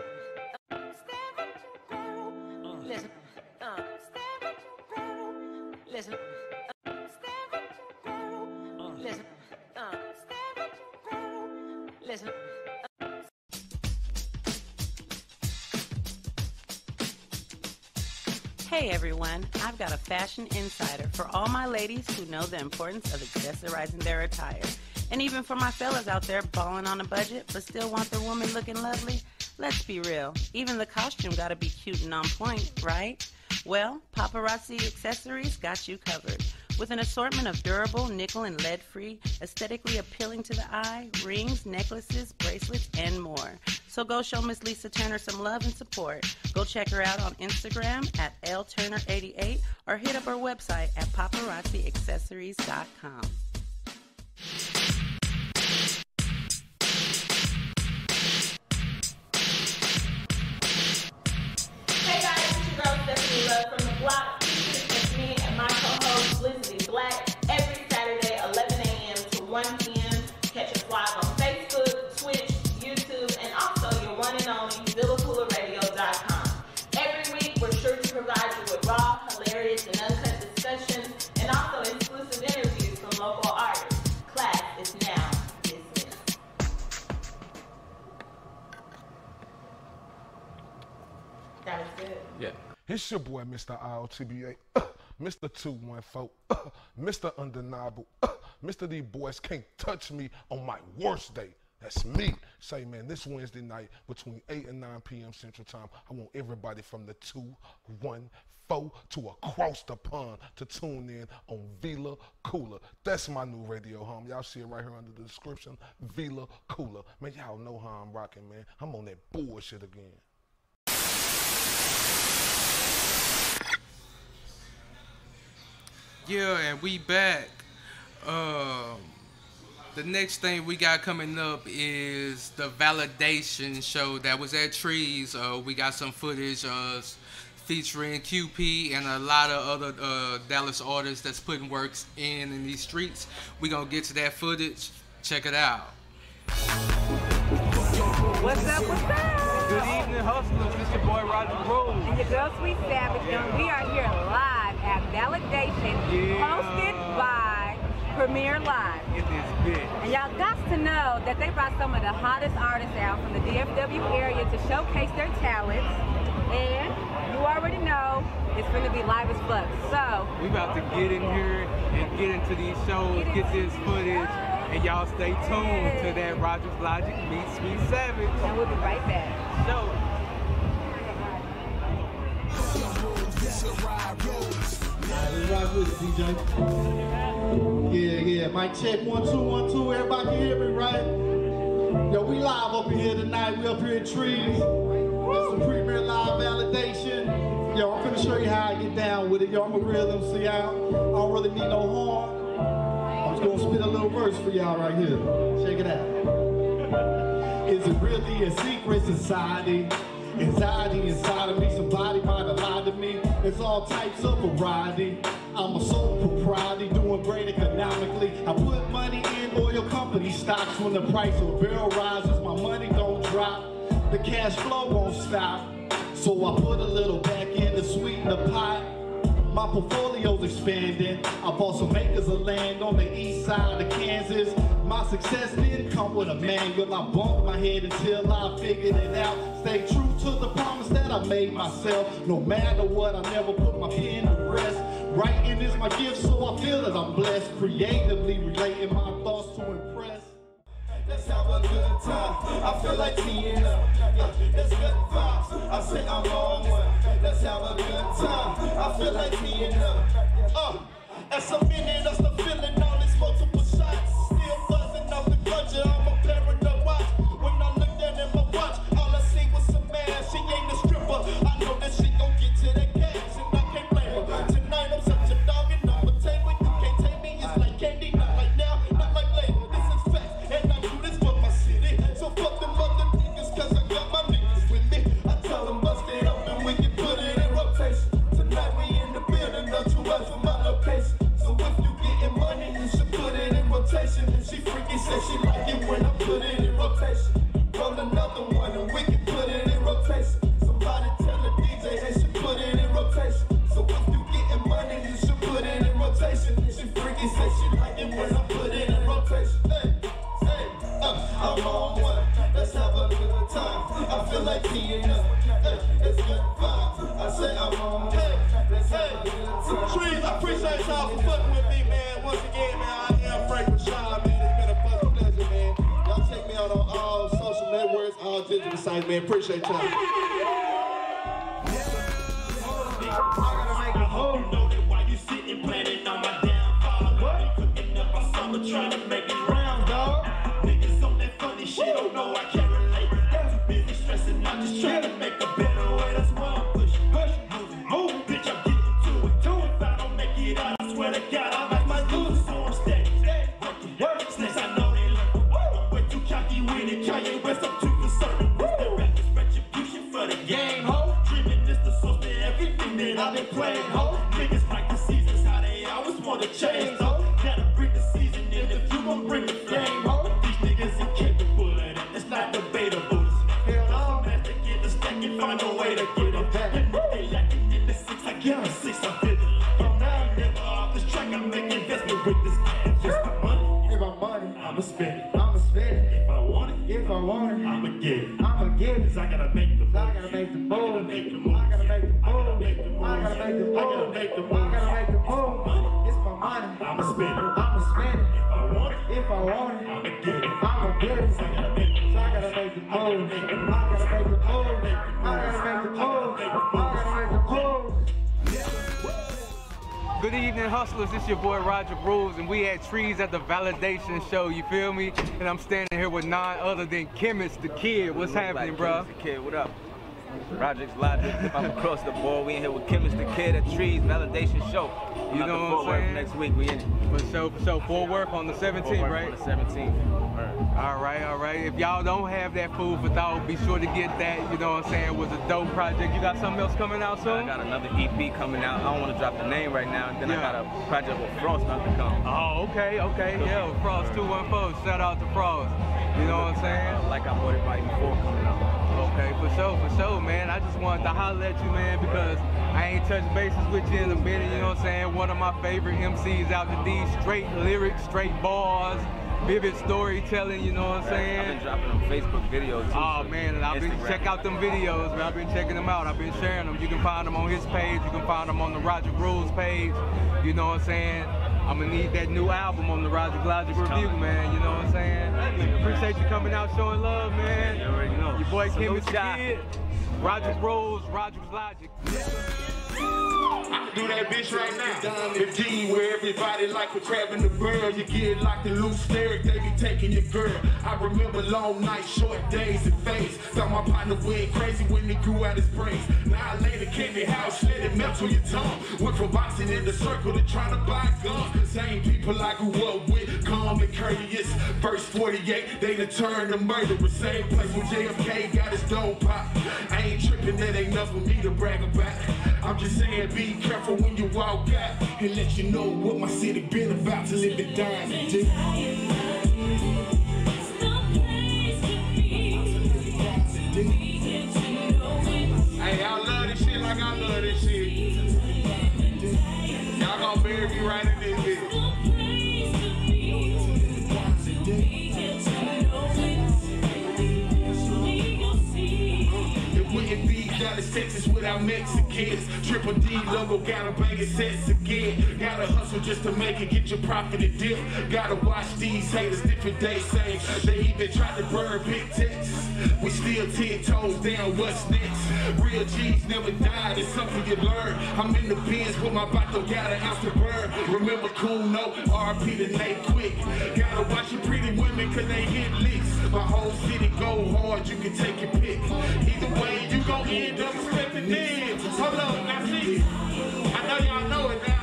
Listen. Listen. Listen. Hey everyone, I've got a fashion insider for all my ladies who know the importance of accessorizing their attire. And even for my fellas out there balling on a budget but still want their woman looking lovely. Let's be real, even the costume gotta be cute and on point, right? Well, Paparazzi Accessories got you covered. With an assortment of durable, nickel and lead-free, aesthetically appealing to the eye, rings, necklaces, bracelets, and more. So go show Miss Lisa Turner some love and support. Go check her out on Instagram at lturner88 or hit up her website at paparazziaccessories.com. Hey guys, it's your girl Stephanie Love from the block. It's me and my co-host Blizzity Black every Saturday 11 a.m. to 1 p.m. Catch us live on Facebook, Twitch, YouTube, and also your one and only VillaCoolerRadio.com. Every week we're sure to provide you with raw, hilarious, and uncut discussions and also exclusive interviews from local It's your boy, Mr. IOTBA, Mr. 214, Mr. Undeniable, Mr. These boys can't touch me on my worst day. That's me. Say, man, this Wednesday night between 8 and 9 p.m. Central Time, I want everybody from the 214 to across the pond to tune in on Villa Koola. That's my new radio home. Y'all see it right here under the description, Villa Koola. Man, y'all know how I'm rocking, man. I'm on that bullshit again. Yeah, and we back. The next thing we got coming up is the validation show that was at Trees. We got some footage featuring QP and a lot of other Dallas artists that's putting works in these streets. We gonna get to that footage. Check it out. What's up, what's up? Good evening, hustlers. This your boy Roger Rose. And your girl Sweet Savage, and we are here live at Validation, hosted by Premier Live. It is big. And y'all got to know that they brought some of the hottest artists out from the DFW area to showcase their talents. And you already know it's going to be live as fuck. So we about to get in here and get into these shows, get this footage, and y'all stay tuned to that Rogers Logic meets Sweet Savage. And we'll be right back. So. Rock with it, DJ. Yeah, mic check 1 2 1 2. Everybody can hear me, right? Yo, we live up in here tonight. We up here in Trees. It's the Premier Live Validation. Yo, I'm finna show you how I get down with it. Yo, I'm a real MC out. I don't really need no horn. I'm just gonna spit a little verse for y'all right here. Check it out. Is it really a secret society? Anxiety inside of me, somebody might have lied to me. There's all types of variety. I'm a sole proprietor, doing great economically. I put money in oil company stocks. When the price of a barrel rises, my money don't drop. The cash flow won't stop. So I put a little back in to sweeten the pot. My portfolio's expanding. I bought some acres of land on the east side of Kansas. My success didn't come with a manual. I bumped my head until I figured it out. Stay true to the promise that I made myself. No matter what, I never put my pen to rest. Writing is my gift, so I feel that I'm blessed. Creatively relating my thoughts to impress. Let's have a good time. I feel like teeing up. It's good vibes. I say I'm on one. Let's have a good time. I feel like teeing up. As a minute, that's the feeling. All these multiple shots. Still buzzing off the gudger. I'm a parent to watch. When I look down at my watch, all I see was some ass. She ain't a stripper. I know that she gon' get to that cash, and I can't blame her. Tonight I'm such a dog and I'm a tamer. You can't take me. It's like candy, not like now, not like later. This is facts, and I do this for my city. So fuck them other niggas, cause I got my niggas with me. I tell them bust it up and we can put it in rotation. Tonight we in the building, don't you wait for my location. So if you getting money, you should put it in rotation. And she freaky said she like it when I put it in rotation. Roll another one and we can put it in rotation. Somebody tell the DJ they should put it in rotation. So if you getting money, you should put it in rotation. And she freaky said she like it when I put it in rotation. Hey, I'm on one. Let's have a good time. I feel like teeing up. It's good vibes. I say I'm on one. Let's have a good time. Trees, I appreciate y'all for fucking with me, man. Once again, man, I am Frank Rashad, man. It's been a fucking pleasure, man. Y'all check me out on all social networks, all digital sites, man. Appreciate y'all. Trying to make it round, dog. Niggas on that funny shit, don't know I can't relate. Too busy stressing, I'm just trying to make a better way. That's why I'm pushing, move, bitch, I'm getting to it. If I don't make it out, I swear to God, I might lose it. So I'm steady, working, snakes, I know they look. I'm way too cocky with it, Kanye West, I'm too concerned. What's the rapper's retribution for the game, ho? Dreaming is the source to everything that I've been playing, ho. Niggas like the seasons, how they always want to change, ho. Gotta bring the season in if you gon' bring the flame, ho. These niggas incapable of that, it's not debatable. Hell no, man, they get the stack and find a way to get them back. And if they lacking in the 6, I give them 6, I'm feeling. From now, I'm never off this track, I make investment with this game. Just my money, if I money, I'ma spend it. I'ma spend it. If I want it, I'ma get it. I'ma get it. moves. I gotta make the moves. I gotta make the moves. I gotta make the moves. I gotta make the moves. I gotta make the moves. I gotta make the moves. I gotta make the moves. It's my money. I'ma spend it. I'ma spend it. If I want it, if I want it, I'ma get it. I'ma get it. I gotta make the So I gotta make the moves. I gotta make the moves. I gotta make the moves. I gotta make the moves. Good evening, hustlers. This your boy Roger Rules, and we at Trees at the Validation Show. You feel me? And I'm standing here with none other than Chemist the Kid. What's happening, bro? Chemist the Kid, what up? Roderick's Logic. If I'm across the board, we in here with Chemist the Kid at Trees Validation Show. You know what I'm saying? Next week we in. For sure. Full work on the 17th, right? On the 17th. All right. If y'all don't have that food for thought, be sure to get that. You know what I'm saying? It was a dope project. You got something else coming out soon? I got another EP coming out. I don't want to drop the name right now. And then I got a project with Frost about to come. Oh, okay. Yeah, Frost 214. Shout out to Frost. You know what I'm saying? Like I bought it right before coming out. Okay, for sure, man. I just wanted to holler at you, man, because I ain't touched bases with you in a minute, you know what I'm saying? One of my favorite MCs out the D, straight lyrics, straight bars, vivid storytelling, you know what I'm saying? I've been dropping them Facebook videos too. Oh, man, and I've been check out them videos, man. I've been checking them out. I've been sharing them. You can find them on his page. You can find them on the Roger Rules page. You know what I'm saying? I'm gonna need that new album on the Roger Logic Review, man. You know what I'm saying? Appreciate you coming out showing love, man. You already know. Your boy Chemist the Kid, Roger Rules, Roger's Logic. I can do that bitch right now. 15 where everybody like a crab in the barrel. You get locked in loose lyric, they be taking your girl. I remember long nights, short days and fades. Thought my partner went crazy when he grew out his brains. Now I later came to house, let it melt on your tongue. Went from boxing in the circle to trying to buy guns. Same people I grew up with, calm and courteous. First 48, they done turned to murderers. Same place where JFK got his dome pop. I ain't tripping, that ain't nothing for me to brag about. I'm just saying, be careful when you walk out and let you know what my city been about to live and die today. Hey, I love this shit like I love this shit. Y'all gonna bury me right in this bitch. It wouldn't be Dallas, Texas without Mexicans. Triple D logo, gotta bang it sets again. Gotta hustle just to make it, get your profit and dip. Gotta watch these haters, different days saying they even tried to burn big Texas. We still 10 toes down, what's next? Real G's never died, it's something you learn. I'm in the bins with my bottle, got an ounce to burn. Remember Koola, RP the Nate Quick. Gotta watch your pretty women cause they hit licks. My whole city go hard, you can take your pick. Either way, you gon' end up respecting them. Hold on, now see, I know y'all know it now.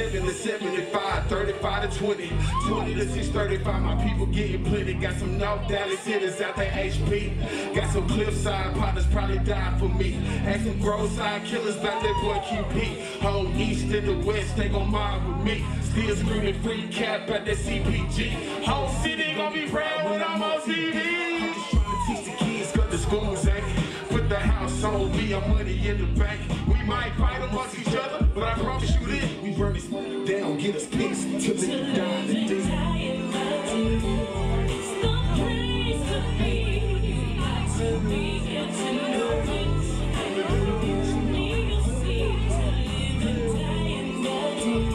To 75, 35 to 20, 20 to 635, my people getting plenty. Got some North Dallas hitters out there HP. Got some Cliffside partners probably died for me. Ask some Groeside killers about that boy QP. Whole East and the West, they gon' mob with me. Still screaming free cap at that CPG. Whole city gon' be proud when I'm on TV. I'm just trying to teach the kids cut the schools, eh? Put the house on me, our money in the bank. We might fight amongst each other, but I promise you this. We burn this down, get us peace till they die today.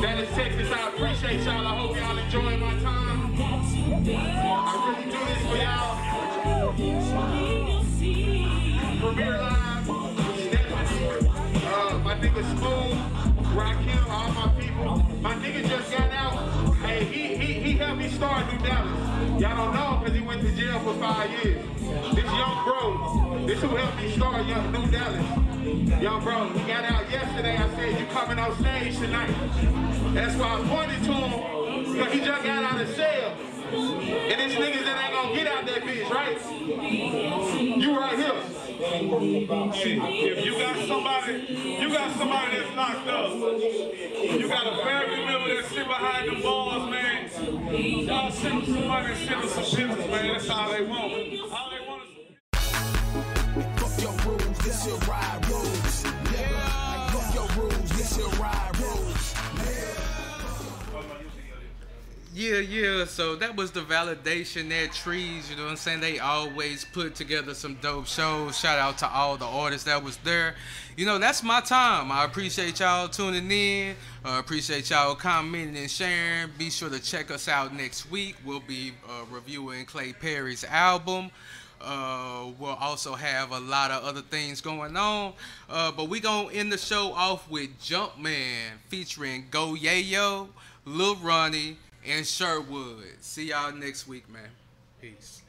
Dallas, Texas, I appreciate y'all. I hope y'all enjoying my time. I really do this for y'all. Premiere Live, Stephanie, my nigga Spoon, Rakim, all my people. My nigga just got out. Hey, he helped me start New Dallas. Y'all don't know because he went to jail for 5 years. This young bro, this who helped me start New Dallas. Young bro, he got out yesterday. I said, you coming on stage tonight. That's why I pointed to him, because he just got out of cell. And it's niggas that ain't gonna get out that bitch, right? You right here. Hey, if you got somebody that's locked up, you got a family member that sit behind the bars, man, Y'all send them some money and send them some business, man. That's all they want. All they want is... Fuck your rules, this your ride rules. Yeah. Fuck your rules, this your ride rules. Yeah, so that was the validation at Trees, you know what I'm saying? They always put together some dope shows. Shout out to all the artists that was there. You know, that's my time. I appreciate y'all tuning in. Appreciate y'all commenting and sharing. Be sure to check us out next week. We'll be reviewing Clay Perry's album. We'll also have a lot of other things going on. But we gonna end the show off with Jumpman featuring Go Yayo, Lil Ronnie, and Sherwood. See y'all next week, man. Peace.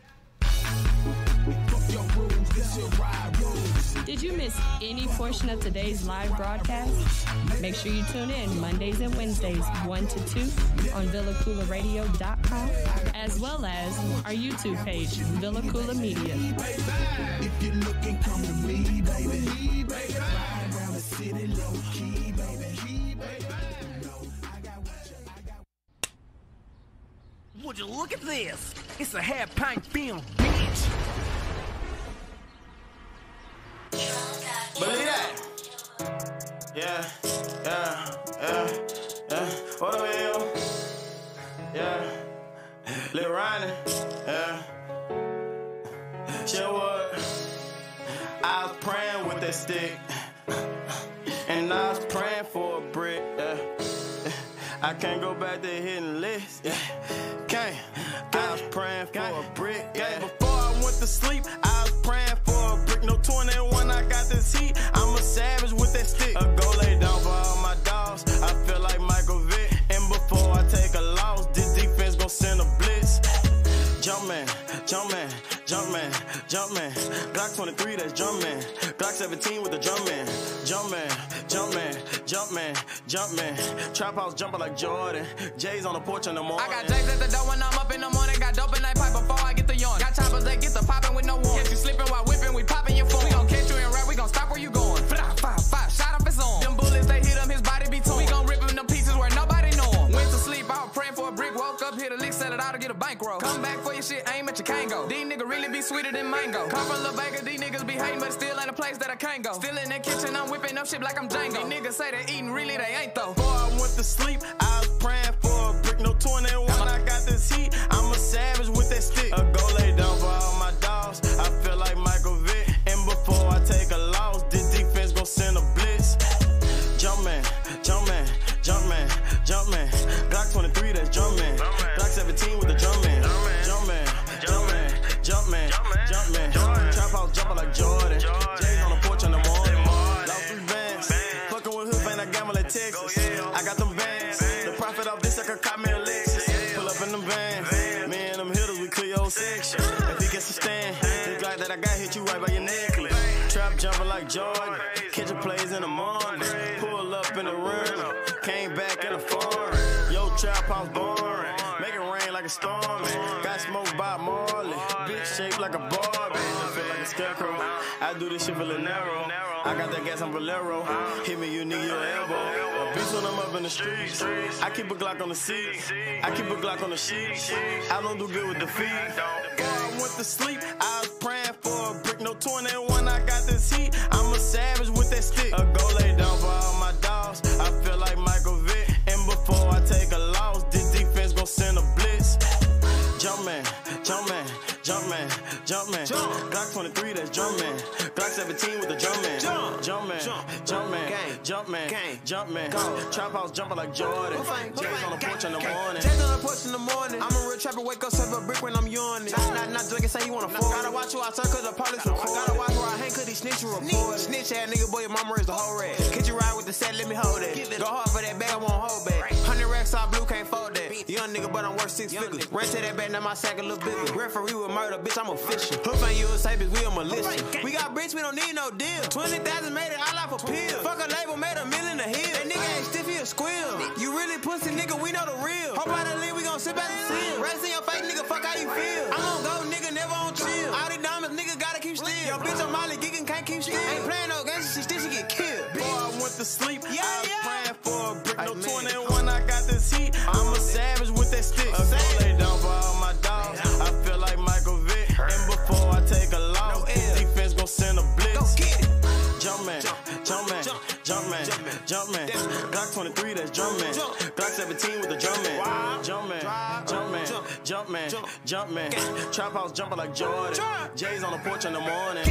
Did you miss any portion of today's live broadcast? Make sure you tune in Mondays and Wednesdays, 1 to 2 on VillaKoolaRadio.com, as well as our YouTube page, Villa Koola Media. If you're looking, come to me, baby. Ride around the city, low key, baby. Would you look at this? It's a half-pint film, bitch. Believe that. Yeah. What up, yo? Yeah. Lil Ronnie. Yeah. Sherwood. I was praying with that stick. And I was praying for a brick. I can't go back to hitting lists. Yeah. Can't. I was praying for a brick. Yeah. Before I went to sleep, I was praying for a brick. No 21, I got this heat. I'm a savage with that stick. I go lay down for all my dogs. I feel like Michael Vick. And before I take a loss, this defense gon' send a blitz. Jumpman. Glock 23, that's Jumpman. Glock 17 with the Jumpman. Jumpman. Trap house jumping like Jordan. J's on the porch in the morning. I got J's at the door when I'm up in the morning. Got dope in that pipe before I get the yawn. Got choppers that get the popping with no warning. Catch you slipping while whipping, we popping your phone. We gon' catch you in rap, we gon' stop where you going. 5, shot up his arm. Them bullets, they hit him, his body be torn. We gon' rip him to pieces where nobody know him. Went to sleep, I was praying for a brick. Woke up, hit a lick, sell it out to get a bankroll. Come back for your shit, aim at your can't go. These niggas really be sweeter than mango. Come from La Vega, these niggas be hating, but still ain't a place that I can't go. Still in the kitchen, I'm whipping up shit like I'm Django. These niggas say they eating, really they ain't though. Before I went to sleep, I was praying for a brick. No 21, I got this heat. I'm a savage with that stick. I go lay down for all my dogs. I feel like Michael Vick. And before I take a loss, this defense gon' send a blitz. Jumpman. Glock 23, that's Jumpman. Glock 17 with the Jumpman. Jumpman. Trap house jumping like Jordan. J's on the porch in the morning. Lost 3 bands. Fucking with hood, I gamble in Texas. I got them bands. The profit off this, I could cop me a Lexus. Pull up in them vans. Me and them hitters, we clear your section. If he gets a stand, this Glock that I got hit you right by your necklace. Trap jumping like Jordan. Catching plays in the morning. Pull up in the room. Came back in the foreign. Yo, trap house boring. Make it rain like a storm. Got smoked by Marley. Bitch shaped like a Barbie. I feel like a scarecrow. I do this shit for Linero. I got that gas on Valero. Hit me, you need your elbow. A bitch when I'm up in the streets. I keep a Glock on the seat. I keep a Glock on the sheet. I don't do good with defeat. Before I went to sleep, I was praying for a brick. No 21, I got this heat. I'm a savage with that stick. I go lay down for all my dogs. I feel like Michael Vick. And before I take a loss, this defense gon' send a blitz. Jumpman. Glock 23, that's Jumpman. Glock 17 with the Jumpman. Jumpman. Trap house jumping like Jordan. J's on the porch in the morning. I'm a real trapper, wake up, serve a brick when I'm yawning. Not drinking, say you wanna fall. Gotta watch who I turn, cause the police record. Gotta watch where I hang, cause these snitches report. Snitch ass nigga, boy, your mama is the whole rat. Catch you ride with the set, let me hold it. Go hard for that bag, I won't hold back. 100 racks all blue, can't fold that. Young nigga, but I'm worth 6 figures. Ran to that bag, now my sack a little bigger. Referee with murder, bitch, I'm official. Hook on USA, bitch, we a militia. We got bricks, we don't need no deal. 20,000 made it all off a pill. Fuck a label, made $1 million a hill. That nigga ain't stiff, he a squill. You really pussy, nigga, we know the real. Hope out the lead, we gon' sit back and seal. Rest in your face, nigga, fuck how you feel. I'm on go, nigga, never on chill. All these diamonds, nigga, gotta keep still. Yo, bitch, I'm Molly, geeking, can't keep still. Ain't playing no games, she still, she get killed. Before I went to sleep, I was praying for a brick. No 21, I got this heat. I'm a savage with that stick. Jumpman. Glock 23, that's Jumpman. Glock 17 with the Jumpman. Jumpman. Trap house jumping like Jordan. Jay's on the porch in the morning.